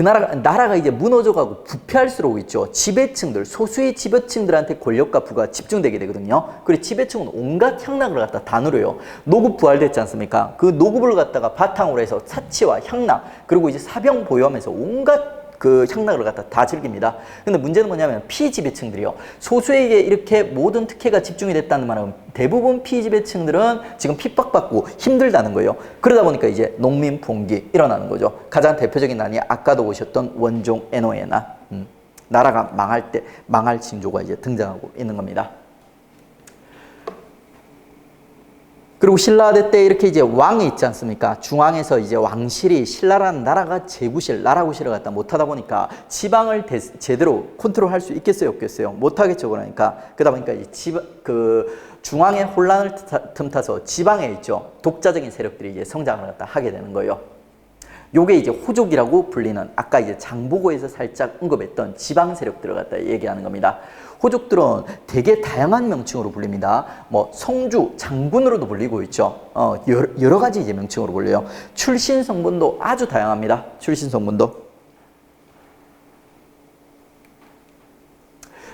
나라가 이제 무너져가고 부패할수록 있죠. 지배층들, 소수의 지배층들한테 권력과 부가 집중되게 되거든요. 그리고 지배층은 온갖 향락을 갖다 다 누려요. 노급 부활됐지 않습니까? 그 노급을 갖다가 바탕으로 해서 사치와 향락, 그리고 이제 사병 보유하면서 온갖 그 향락을 갖다 다 즐깁니다. 근데 문제는 뭐냐면 피지배층들이요. 소수에게 이렇게 모든 특혜가 집중이 됐다는 말은 대부분 피지배층들은 지금 핍박받고 힘들다는 거예요. 그러다 보니까 이제 농민 봉기 일어나는 거죠. 가장 대표적인 난이 아까도 보셨던 원종 애노의 난. 나라가 망할 징조가 이제 등장하고 있는 겁니다. 그리고 신라대 때 이렇게 이제 왕이 있지 않습니까? 중앙에서 이제 왕실이 신라라는 나라가 나라구실을 갖다 못하다 보니까 지방을 제대로 컨트롤할 수 있겠어요, 없겠어요? 못하겠죠, 그러니까. 그러다 보니까 이제 중앙의 혼란을 틈타서 지방에 있죠. 독자적인 세력들이 이제 성장을 갖다 하게 되는 거예요. 요게 이제 호족이라고 불리는 아까 이제 장보고에서 살짝 언급했던 지방 세력들을 갖다 얘기하는 겁니다. 호족들은 되게 다양한 명칭으로 불립니다. 뭐 성주, 장군으로도 불리고 있죠. 여러 가지 이제 명칭으로 불려요. 출신 성분도 아주 다양합니다. 출신 성분도.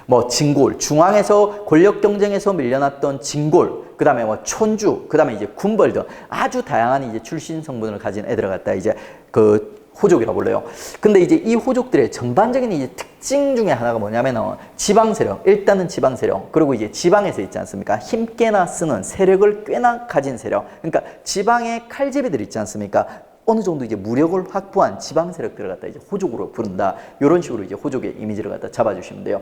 뭐 진골, 중앙에서 권력 경쟁에서 밀려났던 진골, 그 다음에 뭐 촌주, 그 다음에 이제 군벌 등 아주 다양한 이제 출신 성분을 가진 애들을 갖다 이제 그 호족이라고 불러요. 근데 이제 이 호족들의 전반적인 이제 특징 중에 하나가 뭐냐면은 지방 세력, 일단은 지방 세력, 그리고 이제 지방에서 있지 않습니까? 힘께나 쓰는 세력을 꽤나 가진 세력. 그러니까 지방의 칼제비들 있지 않습니까? 어느 정도 이제 무력을 확보한 지방 세력들을 갖다 이제 호족으로 부른다. 이런 식으로 이제 호족의 이미지를 갖다 잡아주시면 돼요.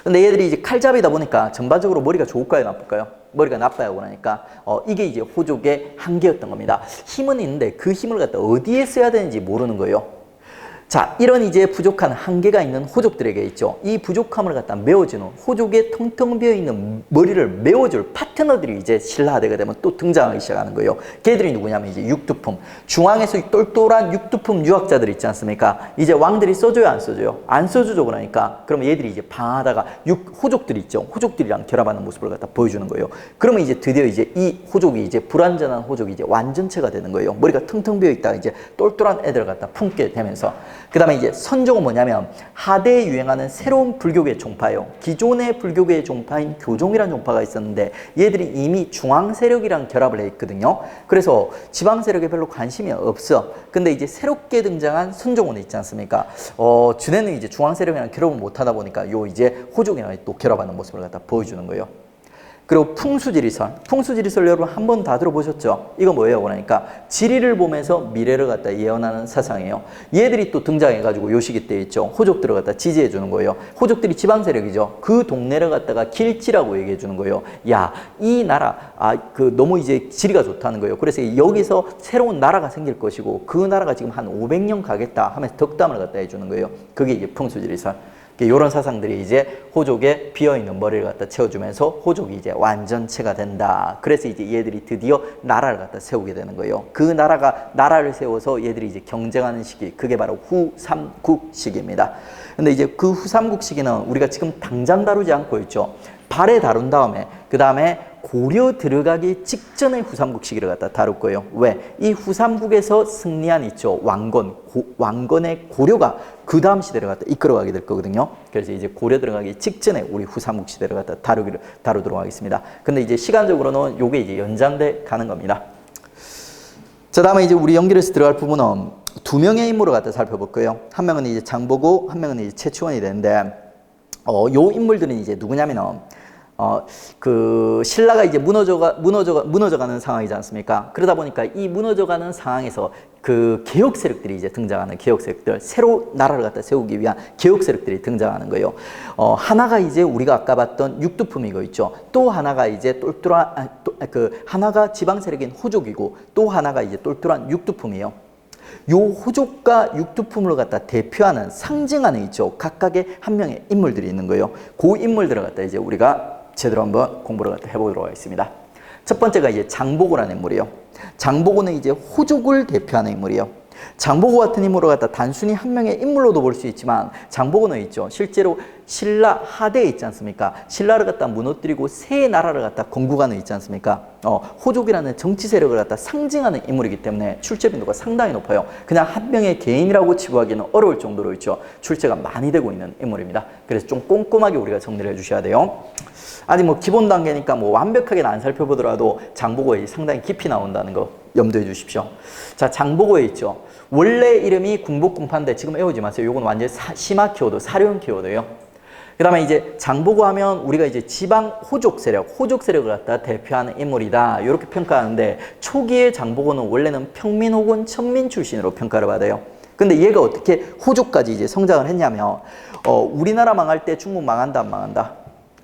근데 얘들이 이제 칼잡이다 보니까 전반적으로 머리가 좋을까요, 나쁠까요? 머리가 나빠요. 그러니까 이게 이제 호족의 한계였던 겁니다. 힘은 있는데 그 힘을 갖다 어디에 써야 되는지 모르는 거예요. 자, 이런 이제 부족한 한계가 있는 호족들에게 있죠. 이 부족함을 갖다 메워주는 호족의 텅텅 비어있는 머리를 메워줄 파트너들이 이제 신라하대가 되면 또 등장하기 시작하는 거예요. 걔들이 누구냐면 이제 육두품. 중앙에서 똘똘한 육두품 유학자들 있지 않습니까? 이제 왕들이 써줘요, 안 써줘요? 안 써주죠, 그러니까. 그러면 얘들이 이제 방하다가 호족들이 있죠. 호족들이랑 결합하는 모습을 갖다 보여주는 거예요. 그러면 이제 드디어 이제 이 호족이 이제 불완전한 호족이 이제 완전체가 되는 거예요. 머리가 텅텅 비어있다가 이제 똘똘한 애들을 갖다 품게 되면서. 그 다음에 이제 선종은 뭐냐면 하대에 유행하는 새로운 불교계 종파예요. 기존의 불교계의 종파인 교종이라는 종파가 있었는데 얘들이 이미 중앙 세력이랑 결합을 해 있거든요. 그래서 지방 세력에 별로 관심이 없어. 근데 이제 새롭게 등장한 선종은 있지 않습니까? 주내는 이제 중앙 세력이랑 결합을 못 하다 보니까 요 이제 호족이랑 또 결합하는 모습을 갖다 보여주는 거예요. 그리고 풍수지리설. 풍수지리설 여러분 한 번 다 들어보셨죠? 이거 뭐예요? 그러니까 지리를 보면서 미래를 갖다 예언하는 사상이에요. 얘들이 또 등장해가지고 요 시기 때 있죠. 호족들을 갖다 지지해 주는 거예요. 호족들이 지방 세력이죠. 그 동네를 갖다가 길지라고 얘기해 주는 거예요. 야, 이 나라, 너무 이제 지리가 좋다는 거예요. 그래서 여기서 새로운 나라가 생길 것이고 그 나라가 지금 한 500년 가겠다 하면서 덕담을 갖다 해주는 거예요. 그게 이제 풍수지리설. 이런 사상들이 이제 호족의 비어있는 머리를 갖다 채워주면서 호족이 이제 완전체가 된다. 그래서 이제 얘들이 드디어 나라를 갖다 세우게 되는 거예요. 그 나라를 세워서 얘들이 이제 경쟁하는 시기, 그게 바로 후삼국 시기입니다. 근데 이제 그 후삼국 시기는 우리가 지금 당장 다루지 않고 있죠. 발에 다룬 다음에 그 다음에 고려 들어가기 직전의 후삼국 시기를 갖다 다룰 거예요. 왜? 이 후삼국에서 승리한 있죠. 왕건의 고려가 그 다음 시대를 갖다 이끌어가게 될 거거든요. 그래서 이제 고려 들어가기 직전에 우리 후삼국 시대를 갖다 다루도록 하겠습니다. 근데 이제 시간적으로는 요게 이제 연장돼 가는 겁니다. 자, 다음에 이제 우리 연결해서 들어갈 부분은 두 명의 인물을 갖다 살펴볼 거예요. 한 명은 이제 장보고, 한 명은 이제 최치원이 되는데, 요 인물들은 이제 누구냐면은, 신라가 이제 무너져가는 상황이지 않습니까? 그러다 보니까 이 무너져가는 상황에서 그 개혁 세력들이 이제 등장하는 개혁 세력들, 새로 나라를 갖다 세우기 위한 개혁 세력들이 등장하는 거예요. 하나가 이제 우리가 아까 봤던 육두품이고 있죠. 또 하나가 이제 하나가 지방 세력인 호족이고 또 하나가 이제 똘똘한 육두품이에요. 요 호족과 육두품을 갖다 대표하는 상징하는 있죠. 각각의 한 명의 인물들이 있는 거예요. 그 인물들을 갖다 이제 우리가 제대로 한번 공부를 갖다 해보도록 하겠습니다. 첫 번째가 이제 장보고라는 인물이에요. 장보고는 이제 호족을 대표하는 인물이에요. 장보고 같은 인물을 갖다 단순히 한 명의 인물로도 볼 수 있지만 장보고는 있죠. 실제로 신라 하대에 있지 않습니까? 신라를 갖다 무너뜨리고 새 나라를 갖다 건국하는 있지 않습니까? 호족이라는 정치 세력을 갖다 상징하는 인물이기 때문에 출제 빈도가 상당히 높아요. 그냥 한 명의 개인이라고 치부하기는 어려울 정도로 있죠. 출제가 많이 되고 있는 인물입니다. 그래서 좀 꼼꼼하게 우리가 정리를 해주셔야 돼요. 아직 뭐 기본 단계니까 뭐 완벽하게는 안 살펴보더라도 장보고에 상당히 깊이 나온다는 거 염두해 주십시오. 자, 장보고에 있죠. 원래 이름이 궁복궁파인데 지금 외우지 마세요. 이건 완전 심화 키워드, 사료형 키워드예요. 그 다음에 이제 장보고 하면 우리가 이제 지방 호족 세력을 갖다 대표하는 인물이다. 이렇게 평가하는데 초기의 장보고는 원래는 평민 혹은 천민 출신으로 평가를 받아요. 근데 얘가 어떻게 호족까지 이제 성장을 했냐면, 우리나라 망할 때 중국 망한다, 안 망한다?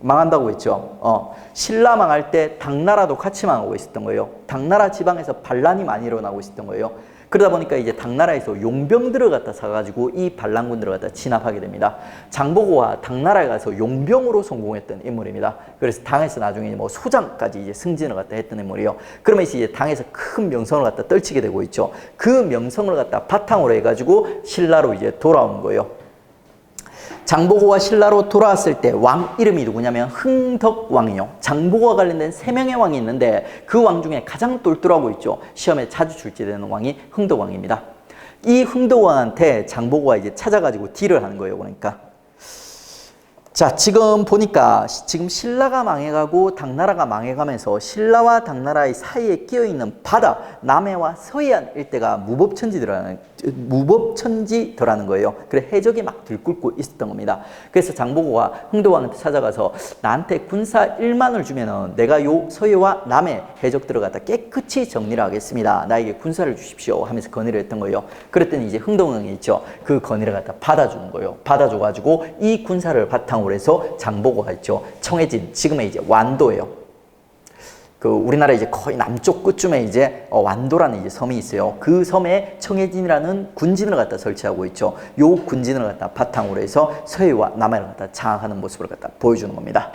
망한다고 했죠. 신라 망할 때 당나라도 같이 망하고 있었던 거예요. 당나라 지방에서 반란이 많이 일어나고 있었던 거예요. 그러다 보니까 이제 당나라에서 용병들을 갖다 사가지고 이 반란군들을 갖다 진압하게 됩니다. 장보고와 당나라에 가서 용병으로 성공했던 인물입니다. 그래서 당에서 나중에 뭐 소장까지 이제 승진을 갖다 했던 인물이에요. 그러면 이제 당에서 큰 명성을 갖다 떨치게 되고 있죠. 그 명성을 갖다 바탕으로 해가지고 신라로 이제 돌아오는 거예요. 장보고가 신라로 돌아왔을 때 왕 이름이 누구냐면 흥덕왕이요. 장보고와 관련된 3명의 왕이 있는데 그 왕 중에 가장 똘똘하고 있죠. 시험에 자주 출제되는 왕이 흥덕왕입니다. 이 흥덕왕한테 장보고가 이제 찾아가지고 딜을 하는 거예요. 그러니까. 자, 지금 보니까 지금 신라가 망해가고 당나라가 망해가면서 신라와 당나라의 사이에 끼어있는 바다, 남해와 서해안 일대가 무법천지더라는 거예요. 그래 해적이 막 들끓고 있었던 겁니다. 그래서 장보고가 흥덕왕한테 찾아가서 나한테 군사 1만을 주면은 내가 요 서해와 남해 해적들을 갖다 깨끗이 정리를 하겠습니다. 나에게 군사를 주십시오 하면서 건의를 했던 거예요. 그랬더니 이제 흥덕왕이 있죠. 그 건의를 갖다 받아주는 거예요. 받아줘가지고 이 군사를 바탕으로 해서 장보고가 있죠. 청해진, 지금의 이제 완도예요. 그 우리나라 이제 거의 남쪽 끝쯤에 이제 완도라는 이제 섬이 있어요. 그 섬에 청해진이라는 군진을 갖다 설치하고 있죠. 요 군진을 갖다 바탕으로 해서 서해와 남해를 갖다 장악하는 모습을 갖다 보여주는 겁니다.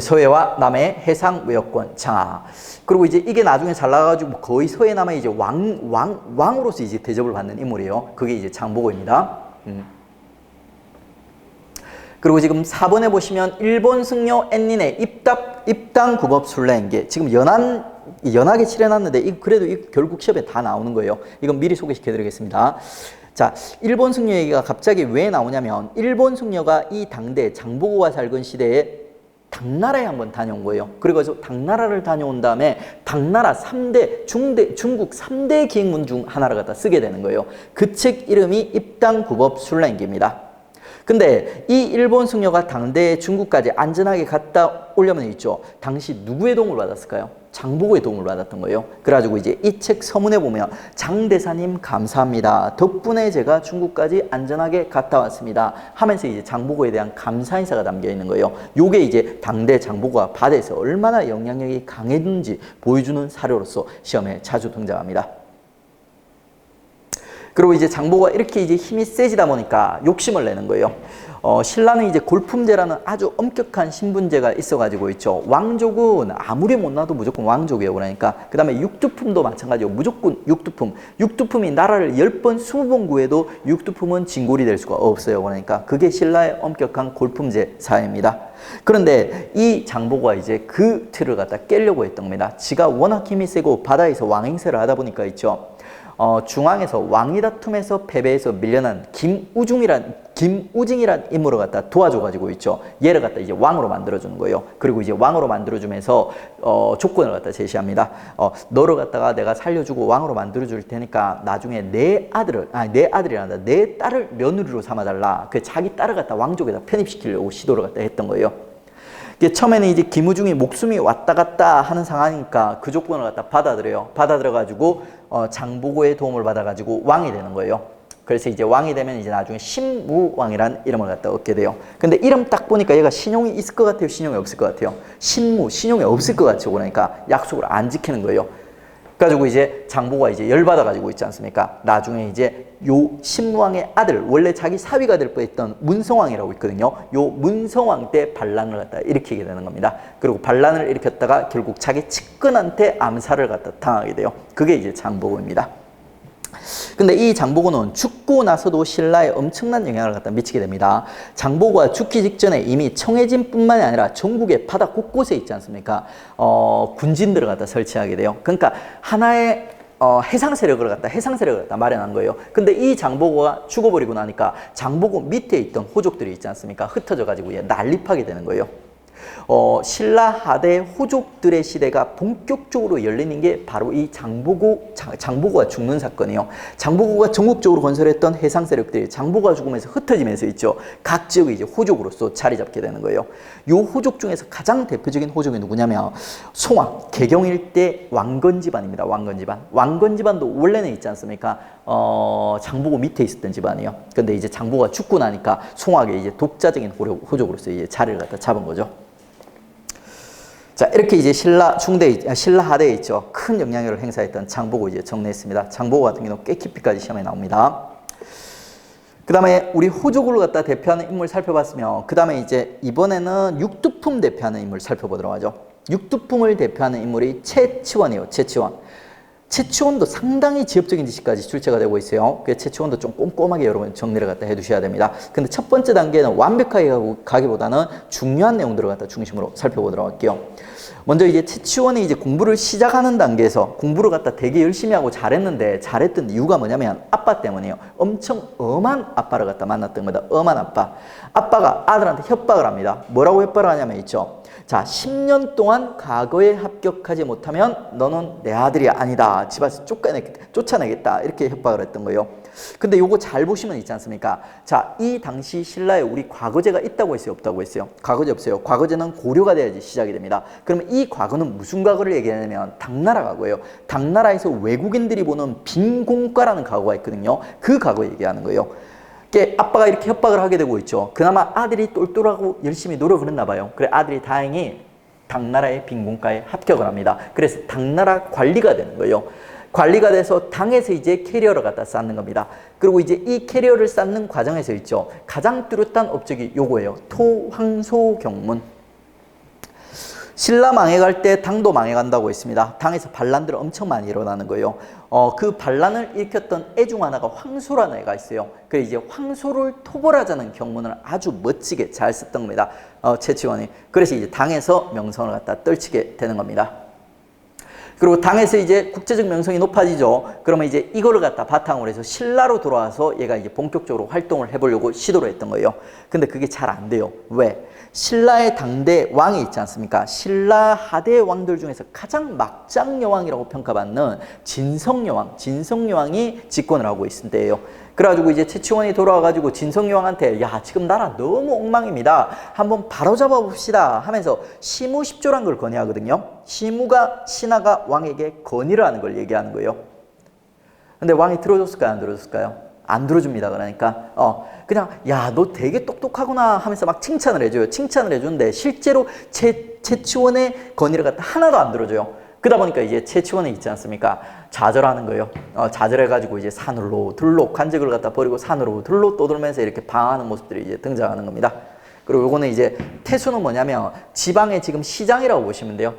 서해와 남해 해상 외역권 장악. 그리고 이제 이게 나중에 잘 나가가지고 거의 서해 남해 이제 왕으로서 이제 대접을 받는 인물이에요. 그게 이제 장보고입니다. 그리고 지금 4번에 보시면 일본 승려 앤닌의 입당 구법 순례행기. 지금 연하게 칠해놨는데 그래도 결국 시험에 다 나오는 거예요. 이건 미리 소개시켜 드리겠습니다. 자, 일본 승려 얘기가 갑자기 왜 나오냐면 일본 승려가 이 당대 장보고가 살던 시대에 당나라에 한번 다녀온 거예요. 그래서 당나라를 다녀온 다음에 당나라 3대 중국 3대 기행문 중 하나를 갖다 쓰게 되는 거예요. 그 책 이름이 입당 구법 순례행기입니다. 근데 이 일본 승려가 당대 중국까지 안전하게 갔다 오려면 있죠. 당시 누구의 도움을 받았을까요? 장보고의 도움을 받았던 거예요. 그래가지고 이제 이 책 서문에 보면 장대사님 감사합니다. 덕분에 제가 중국까지 안전하게 갔다 왔습니다. 하면서 이제 장보고에 대한 감사 인사가 담겨 있는 거예요. 요게 이제 당대 장보고가 바다에서 얼마나 영향력이 강했는지 보여주는 사료로서 시험에 자주 등장합니다. 그리고 이제 장보고가 이렇게 이제 힘이 세지다 보니까 욕심을 내는 거예요. 신라는 이제 골품제라는 아주 엄격한 신분제가 있어가지고 있죠. 왕족은 아무리 못나도 무조건 왕족이에요. 그러니까 그 다음에 육두품도 마찬가지고 무조건 육두품. 육두품이 나라를 10번 20번 구해도 육두품은 진골이 될 수가 없어요. 그러니까 그게 신라의 엄격한 골품제 사회입니다. 그런데 이 장보고가 이제 그 틀을 갖다 깨려고 했던 겁니다. 지가 워낙 힘이 세고 바다에서 왕행세를 하다 보니까 있죠. 중앙에서 왕위 다툼에서 패배해서 밀려난 김우징이란 인물을 갖다 도와줘가지고 있죠. 얘를 갖다 이제 왕으로 만들어주는 거예요. 그리고 이제 왕으로 만들어주면서 조건을 갖다 제시합니다. 너를 갖다가 내가 살려주고 왕으로 만들어줄 테니까 나중에 내 딸을 며느리로 삼아달라. 그 자기 딸을 갖다 왕족에다 편입시키려고 시도를 갖다 했던 거예요. 처음에는 이제 김우중이 목숨이 왔다 갔다 하는 상황이니까 그 조건을 갖다 받아들여요. 받아들여가지고 장보고의 도움을 받아가지고 왕이 되는 거예요. 그래서 이제 왕이 되면 이제 나중에 신무왕이라는 이름을 갖다 얻게 돼요. 근데 이름 딱 보니까 얘가 신용이 있을 것 같아요? 신용이 없을 것 같아요? 신용이 없을 것 같죠. 그러니까 약속을 안 지키는 거예요. 그래가지고 이제 장보고가 이제 열받아가지고 있지 않습니까? 나중에 이제 요 신무왕의 아들, 원래 자기 사위가 될 뻔했던 문성왕이라고 있거든요. 요 문성왕 때 반란을 갖다 일으키게 되는 겁니다. 그리고 반란을 일으켰다가 결국 자기 측근한테 암살을 갖다 당하게 돼요. 그게 이제 장보고입니다. 근데 이 장보고는 죽고 나서도 신라에 엄청난 영향을 갖다 미치게 됩니다. 장보고가 죽기 직전에 이미 청해진뿐만이 아니라 전국의 바다 곳곳에 있지 않습니까? 군진들을 갖다 설치하게 돼요. 그러니까 하나의 해상 세력을 갖다 마련한 거예요. 근데 이 장보고가 죽어버리고 나니까 장보고 밑에 있던 호족들이 있지 않습니까? 흩어져 가지고 난립하게 되는 거예요. 신라 하대 호족들의 시대가 본격적으로 열리는 게 바로 이 장보고가 죽는 사건이에요. 장보고가 전국적으로 건설했던 해상 세력들이 장보고가 죽으면서 흩어지면서 있죠. 각 지역의 이제 호족으로서 자리 잡게 되는 거예요. 요 호족 중에서 가장 대표적인 호족이 누구냐면 송왕, 개경 일대 왕건 집안입니다. 왕건 집안. 왕건 집안도 원래는 있지 않습니까? 장보고 밑에 있었던 집안이에요. 근데 이제 장보고가 죽고 나니까 송왕의 이제 독자적인 호족으로서 이제 자리를 갖다 잡은 거죠. 자, 이렇게 이제 신라 하대에 있죠. 큰 영향력을 행사했던 장보고 이제 정리했습니다. 장보고 같은 경우는 꽤 깊이까지 시험에 나옵니다. 그 다음에 우리 호족을 갖다 대표하는 인물 살펴봤으면, 그 다음에 이제 이번에는 육두품 대표하는 인물 살펴보도록 하죠. 육두품을 대표하는 인물이 최치원이에요. 최치원도 상당히 지엽적인 지식까지 출제가 되고 있어요. 그래서 최치원도 좀 꼼꼼하게 여러분 정리를 갖다 해두셔야 됩니다. 근데 첫 번째 단계는 완벽하게 가기보다는 중요한 내용들을 갖다 중심으로 살펴보도록 할게요. 먼저 이제 최치원이 이제 공부를 시작하는 단계에서 공부를 갖다 되게 열심히 하고 잘했던 이유가 뭐냐면 아빠 때문이에요. 엄청 엄한 아빠를 갖다 만났던 거다. 엄한 아빠. 아빠가 아들한테 협박을 합니다. 뭐라고 협박을 하냐면 있죠. 자, 10년 동안 과거에 합격하지 못하면 너는 내 아들이 아니다. 집에서 쫓아내겠다. 이렇게 협박을 했던 거예요. 근데 요거 잘 보시면 있지 않습니까? 자, 이 당시 신라에 우리 과거제가 있다고 했어요? 없다고 했어요? 과거제 없어요. 과거제는 고려가 돼야지 시작이 됩니다. 그러면 이 과거는 무슨 과거를 얘기하냐면 당나라 과거예요. 당나라에서 외국인들이 보는 빈공과라는 과거가 있거든요. 그 과거 얘기하는 거예요. 아빠가 이렇게 협박을 하게 되고 있죠. 그나마 아들이 똘똘하고 열심히 노력을 했나 봐요. 그래 아들이 다행히 당나라의 빈곤과에 합격을 합니다. 그래서 당나라 관리가 되는 거예요. 관리가 돼서 당에서 이제 캐리어를 갖다 쌓는 겁니다. 그리고 이제 이 캐리어를 쌓는 과정에서 있죠. 가장 뚜렷한 업적이 요거예요. 토황소경문. 신라 망해갈 때 당도 망해간다고 했습니다. 당에서 반란들 엄청 많이 일어나는 거예요. 그 반란을 일으켰던 애 중 하나가 황소라는 애가 있어요. 그래서 이제 황소를 토벌하자는 경문을 아주 멋지게 잘 썼던 겁니다. 최치원이. 그래서 이제 당에서 명성을 갖다 떨치게 되는 겁니다. 그리고 당에서 이제 국제적 명성이 높아지죠. 그러면 이제 이거를 갖다 바탕으로 해서 신라로 돌아와서 얘가 이제 본격적으로 활동을 해보려고 시도를 했던 거예요. 근데 그게 잘 안 돼요. 왜? 신라의 당대 왕이 있지 않습니까? 신라 하대 왕들 중에서 가장 막장 여왕이라고 평가받는 진성여왕이 집권을 하고 있을 때예요. 그래가지고 이제 최치원이 돌아와가지고 진성여왕한테 야 지금 나라 너무 엉망입니다. 한번 바로잡아 봅시다 하면서 시무십조란 걸 건의하거든요. 시무가 신하가 왕에게 건의를 하는 걸 얘기하는 거예요. 근데 왕이 들어줬을까요? 안 들어줬을까요? 안 들어줍니다. 그러니까 그냥 야 너 되게 똑똑하구나 하면서 막 칭찬을 해줘요. 칭찬을 해주는데 실제로 최치원의 건의를 갖다 하나도 안 들어줘요. 그러다 보니까 이제 최치원이 있지 않습니까? 좌절하는 거예요. 좌절해가지고 이제 산으로 들로 관직을 갖다 버리고 산으로 들로 떠돌면서 이렇게 방황하는 모습들이 이제 등장하는 겁니다. 그리고 요거는 이제 태수는 뭐냐면 지방의 지금 시장이라고 보시면 돼요.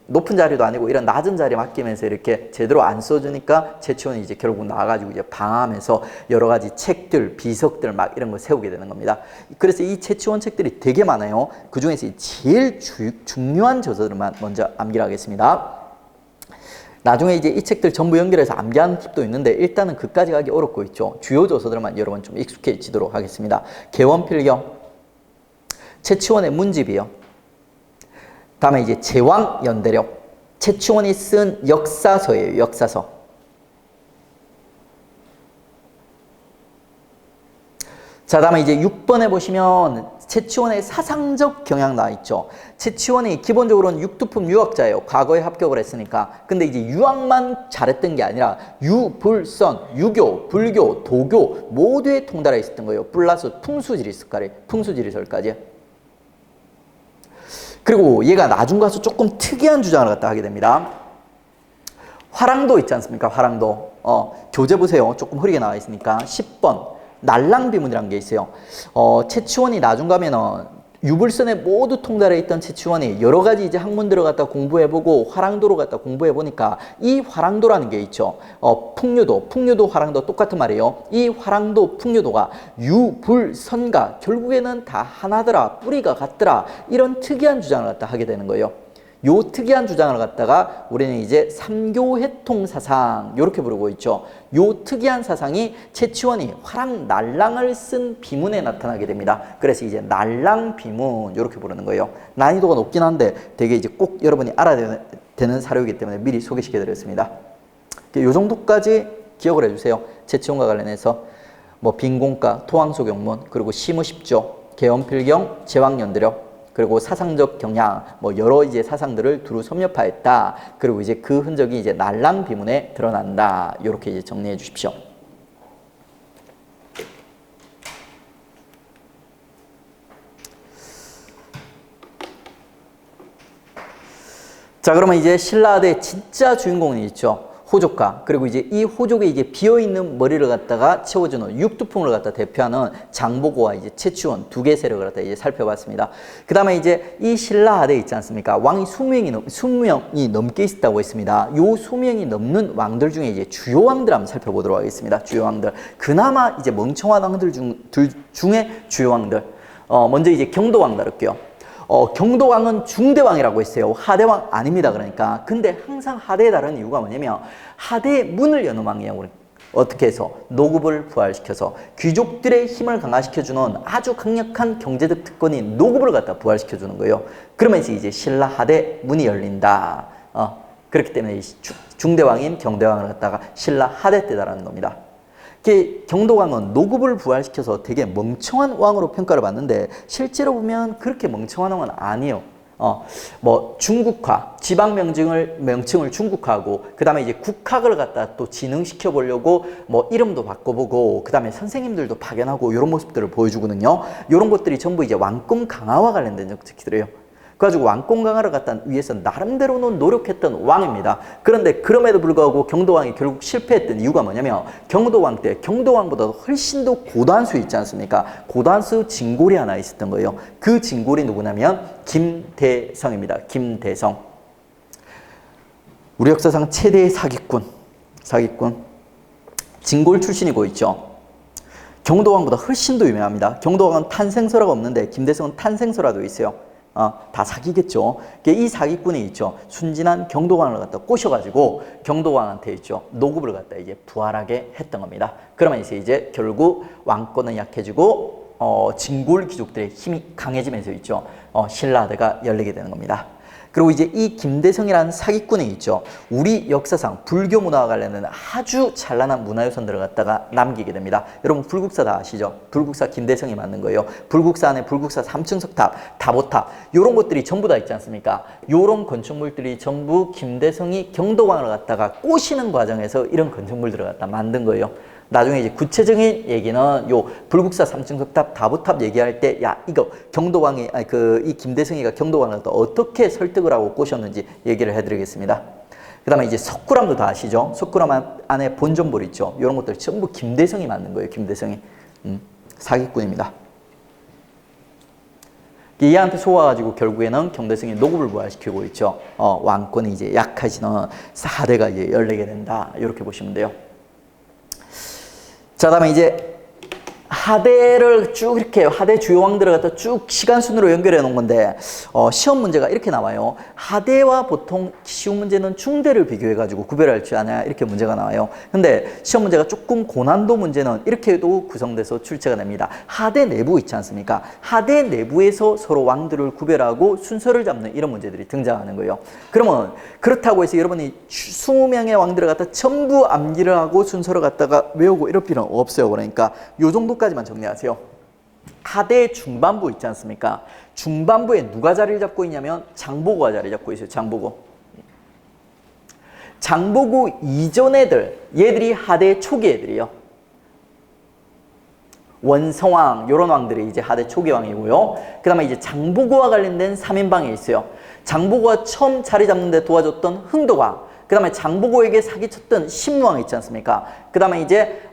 높은 자리도 아니고 이런 낮은 자리 맡기면서 이렇게 제대로 안 써주니까 최치원이 이제 결국 나와가지고 이제 방황하면서 여러 가지 책들, 비석들 막 이런 거 세우게 되는 겁니다. 그래서 이 최치원 책들이 되게 많아요. 그 중에서 제일 중요한 저서들만 먼저 암기를 하겠습니다. 나중에 이제 이 책들 전부 연결해서 암기하는 팁도 있는데 일단은 그까지 가기 어렵고 있죠. 주요 저서들만 여러분 좀 익숙해지도록 하겠습니다. 개원필경, 최치원의 문집이요. 다음에 이제 제왕연대력, 최치원이 쓴 역사서예요. 역사서. 자, 다음에 이제 6번에 보시면 최치원의 사상적 경향 나와 있죠. 최치원이 기본적으로는 육두품 유학자예요. 과거에 합격을 했으니까. 근데 이제 유학만 잘했던 게 아니라 유불선, 유교, 불교, 도교 모두에 통달해 있었던 거예요. 플러스 풍수지리설까지. 그리고 얘가 나중 가서 조금 특이한 주장을 갖다 하게 됩니다. 화랑도 있지 않습니까? 화랑도. 교재 보세요. 조금 흐리게 나와 있으니까. 10번. 날랑비문이라는 게 있어요. 최치원이 나중 가면은 유불선에 모두 통달해 있던 최치원이 여러 가지 이제 학문들을 갖다 공부해보고 화랑도를 갖다 공부해보니까 이 화랑도라는 게 있죠. 풍류도, 화랑도 똑같은 말이에요. 이 화랑도, 풍류도가 유불선과 결국에는 다 하나더라, 뿌리가 같더라, 이런 특이한 주장을 갖다 하게 되는 거예요. 요 특이한 주장을 갖다가 우리는 이제 삼교회통 사상 이렇게 부르고 있죠. 요 특이한 사상이 최치원이 화랑 날랑을 쓴 비문에 나타나게 됩니다. 그래서 이제 날랑 비문 이렇게 부르는 거예요. 난이도가 높긴 한데 되게 이제 꼭 여러분이 알아야 되는 사료이기 때문에 미리 소개시켜 드렸습니다. 요 정도까지 기억을 해주세요. 최치원과 관련해서 뭐 빈곤가, 토황소경문, 그리고 시무십조, 개원필경, 제왕연대력, 그리고 사상적 경향, 뭐 여러 이제 사상들을 두루 섭렵하였다. 그리고 이제 그 흔적이 이제 날랑 비문에 드러난다. 이렇게 이제 정리해 주십시오. 자, 그러면 이제 신라의 진짜 주인공이 있죠. 호족가. 그리고 이제 이 호족에 이제 비어있는 머리를 갖다가 채워주는 육두품을 갖다 대표하는 장보고와 이제 최치원 두 개 세력을 갖다 이제 살펴봤습니다. 그 다음에 이제 이 신라 하대 있지 않습니까? 왕이 20명이 넘게 있었다고 했습니다. 요 20명이 넘는 왕들 중에 이제 주요 왕들 한번 살펴보도록 하겠습니다. 주요 왕들. 그나마 이제 멍청한 왕들 중에 주요 왕들. 먼저 이제 경도왕 다룰게요. 경도왕은 중대왕이라고 했어요. 하대왕 아닙니다. 그러니까. 근데 항상 하대에 다른 이유가 뭐냐면 하대의 문을 여는 왕이에요. 어떻게 해서? 노급을 부활시켜서 귀족들의 힘을 강화시켜주는 아주 강력한 경제적 특권인 노급을 갖다 부활시켜주는 거예요. 그러면서 이제 신라 하대 문이 열린다. 그렇기 때문에 중대왕인 경대왕을 갖다가 신라 하대 때 달하는 겁니다. 경도왕은 노급을 부활시켜서 되게 멍청한 왕으로 평가를 받는데 실제로 보면 그렇게 멍청한 왕은 아니에요. 뭐 중국화, 지방 명칭을 중국화하고 그다음에 이제 국학을 갖다 또 진흥시켜 보려고 뭐 이름도 바꿔보고 그다음에 선생님들도 파견하고 이런 모습들을 보여주거든요. 이런 것들이 전부 이제 왕권 강화와 관련된 정책들이에요. 그래가지고 왕권 강화를 갖다 위해서 나름대로는 노력했던 왕입니다. 그런데 그럼에도 불구하고 경도왕이 결국 실패했던 이유가 뭐냐면 경도왕 때 경도왕보다 훨씬 더 고단수 있지 않습니까? 고단수 진골이 하나 있었던 거예요. 그 진골이 누구냐면 김대성입니다. 김대성. 우리 역사상 최대의 사기꾼. 진골 출신이고 있죠. 경도왕보다 훨씬 더 유명합니다. 경도왕은 탄생서라가 없는데 김대성은 탄생서라도 있어요. 다 사기겠죠. 이 사기꾼이 있죠. 순진한 경도왕을 갖다 꼬셔가지고 경도왕한테 있죠. 노급을 갖다 이제 부활하게 했던 겁니다. 그러면 이제 결국 왕권은 약해지고 진골 귀족들의 힘이 강해지면서 있죠. 신라대가 열리게 되는 겁니다. 그리고 이제 이 김대성이라는 사기꾼이 있죠. 우리 역사상 불교 문화와 관련된 아주 찬란한 문화유산들을 갖다가 남기게 됩니다. 여러분 불국사 다 아시죠? 불국사 김대성이 만든 거예요. 불국사 안에 불국사 3층 석탑, 다보탑 이런 것들이 전부 다 있지 않습니까? 이런 건축물들이 전부 김대성이 경도왕을 갖다가 꼬시는 과정에서 이런 건축물들을 갖다 만든 거예요. 나중에 이제 구체적인 얘기는 요 불국사 3층 석탑, 다보탑 얘기할 때 야 이거 경도왕이 이 김대성이가 경도왕을 어떻게 설득을 하고 꼬셨는지 얘기를 해드리겠습니다. 그다음에 이제 석굴암도 다 아시죠? 석굴암 안에 본전볼 있죠. 이런 것들 전부 김대성이 만든 거예요. 김대성이 사기꾼입니다. 얘한테 속아가지고 결국에는 경대성이 노급을 부활시키고 있죠. 왕권이 이제 약해지는 사대가 이제 열리게 된다. 이렇게 보시면 돼요. 자, 다음에 이제 하대를 쭉 이렇게 하대 주요 왕들을 갖다 쭉 시간 순으로 연결해 놓은 건데 시험 문제가 이렇게 나와요. 하대와 보통 쉬운 문제는 중대를 비교해 가지고 구별할 줄 아냐 이렇게 문제가 나와요. 근데 시험 문제가 조금 고난도 문제는 이렇게도 구성돼서 출제가 됩니다. 하대 내부 있지 않습니까? 하대 내부에서 서로 왕들을 구별하고 순서를 잡는 이런 문제들이 등장하는 거예요. 그러면 그렇다고 해서 여러분이 20명의 왕들을 갖다 전부 암기를 하고 순서를 갖다가 외우고 이럴 필요는 없어요. 그러니까 요 정도까지만 정리하세요. 하대 중반부 있지 않습니까? 중반부에 누가 자리를 잡고 있냐면 장보고가 자리 잡고 있어요. 장보고 이전 얘들이 하대 초기 애들이요. 원성왕 이런 왕들이 이제 하대 초기 왕이고요. 그 다음에 이제 장보고와 관련된 3인방이 있어요. 장보고가 처음 자리 잡는 데 도와줬던 흥도왕, 그 다음에 장보고에게 사기쳤던 신무왕 있지 않습니까? 그 다음에 이제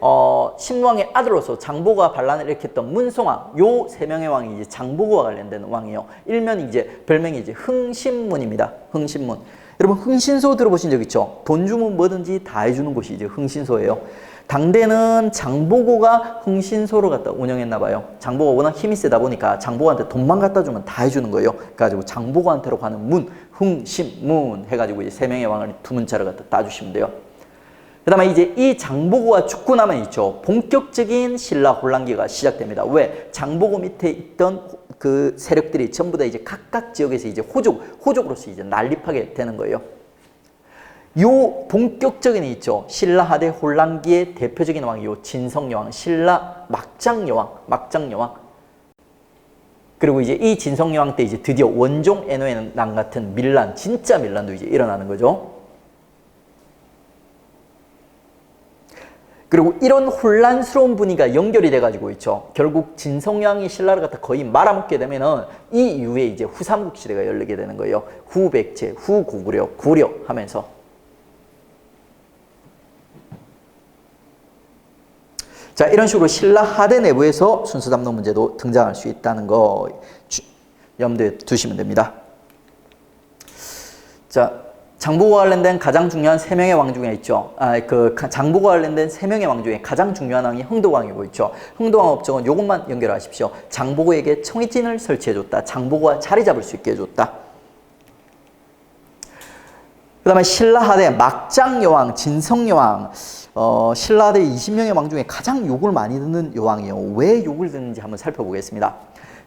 신무왕의 아들로서 장보고가 반란을 일으켰던 문송왕, 요 세 명의 왕이 이제 장보고와 관련된 왕이에요. 일명 이제 별명이 이제 흥신문입니다. 흥신문. 여러분 흥신소 들어보신 적 있죠? 돈 주면 뭐든지 다 해주는 곳이 이제 흥신소예요. 당대는 장보고가 흥신소를 갖다 운영했나 봐요. 장보고가 워낙 힘이 세다 보니까 장보고한테 돈만 갖다 주면 다 해주는 거예요. 그래가지고 장보고한테로 가는 문, 흥신문 해가지고 이제 세 명의 왕을 두 문자를 갖다 따주시면 돼요. 그 다음에 이제 이 장보고가 죽고 나면 있죠. 본격적인 신라 혼란기가 시작됩니다. 왜? 장보고 밑에 있던 그 세력들이 전부 다 이제 각각 지역에서 이제 호족으로서 이제 난립하게 되는 거예요. 요 본격적인 있죠. 신라 하대 혼란기의 대표적인 왕이 요 진성여왕, 신라 막장여왕. 그리고 이제 이 진성여왕 때 이제 드디어 원종 애노의 난 같은 밀란, 진짜 밀란도 이제 일어나는 거죠. 그리고 이런 혼란스러운 분위기가 연결이 돼가지고 있죠. 결국 진성여왕이 신라를 갖다 거의 말아먹게 되면은 이 이후에 이제 후삼국 시대가 열리게 되는 거예요. 후백제, 후고구려, 고려 하면서. 자, 이런 식으로 신라 하대 내부에서 순서 잡는 문제도 등장할 수 있다는 거 염두에 두시면 됩니다. 자, 장보고와 관련된 가장 중요한 3명의 왕 중에 있죠. 장보고와 관련된 3명의 왕 중에 가장 중요한 왕이 흥도왕이고 있죠. 흥도왕 업적은 이것만 연결하십시오. 장보고에게 청이진을 설치해줬다. 장보고와 자리 잡을 수 있게 해줬다. 그 다음에 신라하대 막장여왕, 진성여왕, 신라하대 20명의 왕 중에 가장 욕을 많이 듣는 여왕이에요. 왜 욕을 듣는지 한번 살펴보겠습니다.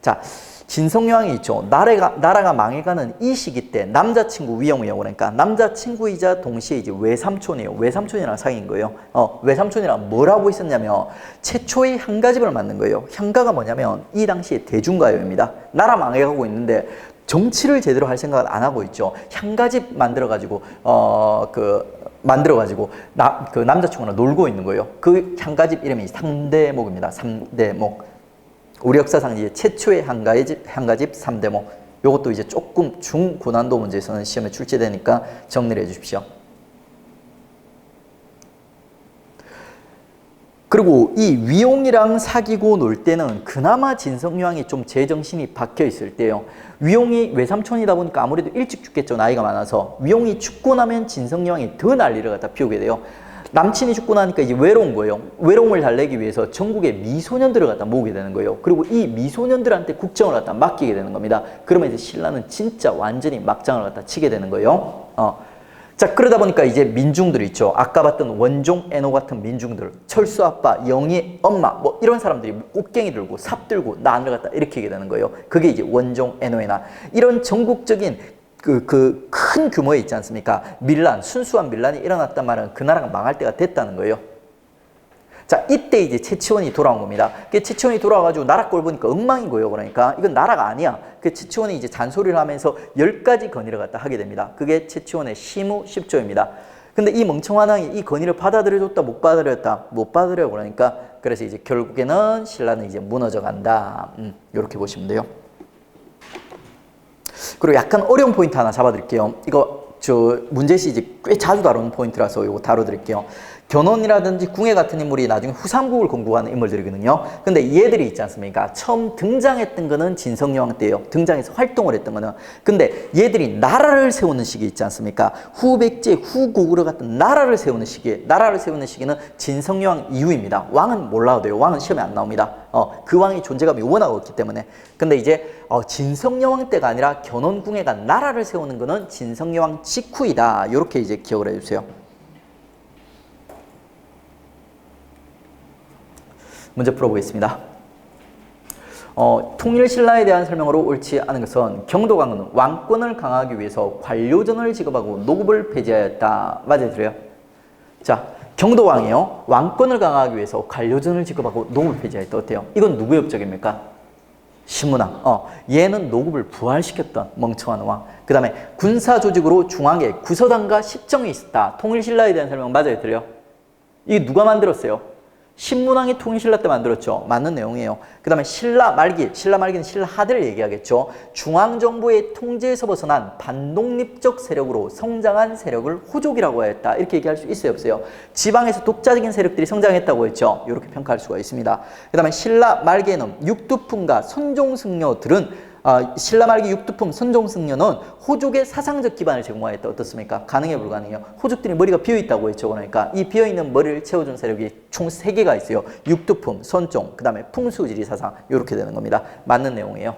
자, 진성여왕이 있죠. 나라가 망해가는 이 시기 때 남자친구 위험해요. 그러니까 남자친구이자 동시에 이제 외삼촌이에요. 외삼촌이랑 사귄 거예요. 외삼촌이랑 뭘 하고 있었냐면 최초의 향가집을 만든 거예요. 향가가 뭐냐면 이 당시에 대중가요입니다. 나라 망해가고 있는데 정치를 제대로 할 생각을 안 하고 있죠. 향가집 만들어가지고 그 남자친구랑 놀고 있는 거예요. 그 향가집 이름이 삼대목입니다. 삼대목. 우리 역사상 이제 최초의 향가집 삼대목. 요것도 이제 조금 중고난도 문제에서는 시험에 출제되니까 정리를 해주십시오. 그리고 이 위용이랑 사귀고 놀 때는 그나마 진성유황이 좀 제정신이 박혀 있을 때요. 위용이 외삼촌이다 보니까 아무래도 일찍 죽겠죠. 나이가 많아서. 위용이 죽고 나면 진성유황이 더 난리를 갖다 피우게 돼요. 남친이 죽고 나니까 이제 외로운 거예요. 외로움을 달래기 위해서 전국의 미소년들을 갖다 모으게 되는 거예요. 그리고 이 미소년들한테 국정을 갖다 맡기게 되는 겁니다. 그러면 이제 신라는 진짜 완전히 막장을 갖다 치게 되는 거예요. 자, 그러다 보니까 이제 민중들 있죠. 아까 봤던 원종, 애노 같은 민중들, 철수 아빠, 영희 엄마, 뭐 이런 사람들이 꽃갱이 들고 삽 들고 난을 갖다 일으키게 되는 거예요. 그게 이제 원종, 애노의 난. 이런 전국적인 큰 규모에 있지 않습니까? 밀란, 순수한 밀란이 일어났단 말은 그 나라가 망할 때가 됐다는 거예요. 자, 이때 이제 최치원이 돌아온 겁니다. 최치원이 돌아와가지고 나라 꼴 보니까 엉망인 거예요. 그러니까 이건 나라가 아니야. 최치원이 이제 잔소리를 하면서 10가지 건의를 갖다 하게 됩니다. 그게 최치원의 시무 10조입니다. 근데 이 멍청한 왕이 이 건의를 받아들여줬다, 못 받아들였다, 못 받아들여. 그러니까 그래서 이제 결국에는 신라는 이제 무너져 간다. 이렇게 보시면 돼요. 그리고 약간 어려운 포인트 하나 잡아드릴게요. 이거 문제시 이제 꽤 자주 다루는 포인트라서 이거 다뤄드릴게요. 견훤이라든지 궁예 같은 인물이 나중에 후삼국을 건국하는 인물들이거든요. 근데 얘들이 있지 않습니까? 처음 등장했던 거는 진성여왕 때예요. 등장해서 활동을 했던 거는. 근데 얘들이 나라를 세우는 시기 있지 않습니까? 후백제, 후고구려 같은 나라를 세우는 시기는 진성여왕 이후입니다. 왕은 몰라도 돼요. 왕은 시험에 안 나옵니다. 그 왕의 존재감이 워낙 없기 때문에. 근데 이제 진성여왕 때가 아니라 견훤궁예가 나라를 세우는 거는 진성여왕 직후이다. 이렇게 이제 기억을 해주세요. 문제 풀어보겠습니다. 통일신라에 대한 설명으로 옳지 않은 것은 경도강은 왕권을 강화하기 위해서 관료전을 지급하고 노급을 폐지하였다. 맞아요, 들어요? 자, 경도왕이요. 왕권을 강화하기 위해서 관료전을 지급하고 노급을 폐지하였다. 어때요? 이건 누구의 업적입니까? 신문왕. 얘는 노급을 부활시켰던 멍청한 왕. 그 다음에 군사조직으로 중앙에 구서당과 십정이 있었다. 통일신라에 대한 설명 맞아요, 들어요? 이게 누가 만들었어요? 신문왕이 통일신라 때 만들었죠. 맞는 내용이에요. 그 다음에 신라 말기는 신라하들을 얘기하겠죠. 중앙정부의 통제에서 벗어난 반독립적 세력으로 성장한 세력을 호족이라고 하였다. 이렇게 얘기할 수 있어요, 없어요? 지방에서 독자적인 세력들이 성장했다고 했죠. 이렇게 평가할 수가 있습니다. 그 다음에 신라 말기에는 육두품과 선종승려들은 신라 말기 육두품 선종승려는 호족의 사상적 기반을 제공하였다. 어떻습니까? 가능해, 불가능해요? 호족들이 머리가 비어있다고 했죠. 그러니까 이 비어있는 머리를 채워준 세력이 총 3개가 있어요. 육두품, 선종, 그 다음에 풍수지리 사상. 이렇게 되는 겁니다. 맞는 내용이에요.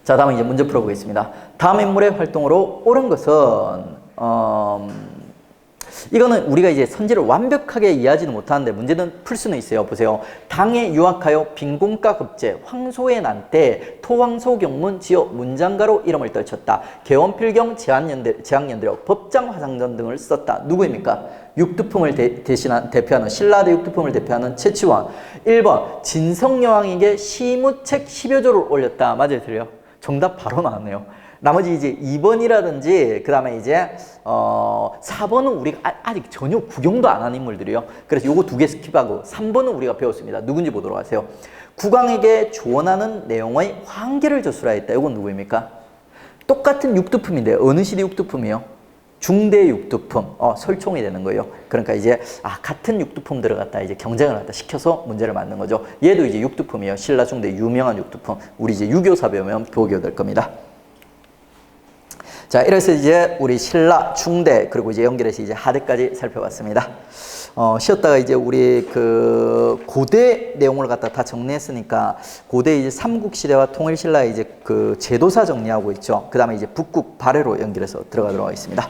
자, 다음은 이제 문제 풀어보겠습니다. 다음 인물의 활동으로 옳은 것은 이거는 우리가 이제 선지를 완벽하게 이해하지는 못하는데 문제는 풀 수는 있어요. 보세요. 당에 유학하여 빈공가 급제, 황소의 난때 토황소 경문 지어 문장가로 이름을 떨쳤다. 개원필경, 제학연대력, 법장 화상전 등을 썼다. 누구입니까? 육두품을 대표하는 신라대 육두품을 대표하는 최치원. 1번 진성여왕에게 시무책 10여 조를 올렸다. 맞아요, 들려요? 정답 바로 나왔네요. 나머지 이제 2번이라든지 그 다음에 이제 4번은 우리가 아직 전혀 구경도 안 한 인물들이에요. 그래서 요거 2개 스킵하고 3번은 우리가 배웠습니다. 누군지 보도록 하세요. 국왕에게 조언하는 내용의 황계를 저술하였다. 요건 누구입니까? 똑같은 육두품인데 어느 시대 육두품이에요? 중대 육두품, 설총이 되는 거예요. 그러니까 이제 같은 육두품들을 갖다 이제 경쟁을 갖다 시켜서 문제를 만든 거죠. 얘도 이제 육두품이에요. 신라 중대 유명한 육두품. 우리 이제 유교사 배우면 교교 될 겁니다. 자, 이래서 이제 우리 신라, 중대, 그리고 이제 연결해서 이제 하대까지 살펴봤습니다. 쉬었다가 이제 우리 고대 내용을 갖다 다 정리했으니까 고대 이제 삼국시대와 통일신라의 이제 제도사 정리하고 있죠. 그 다음에 이제 북국 발해로 연결해서 들어가도록 하겠습니다.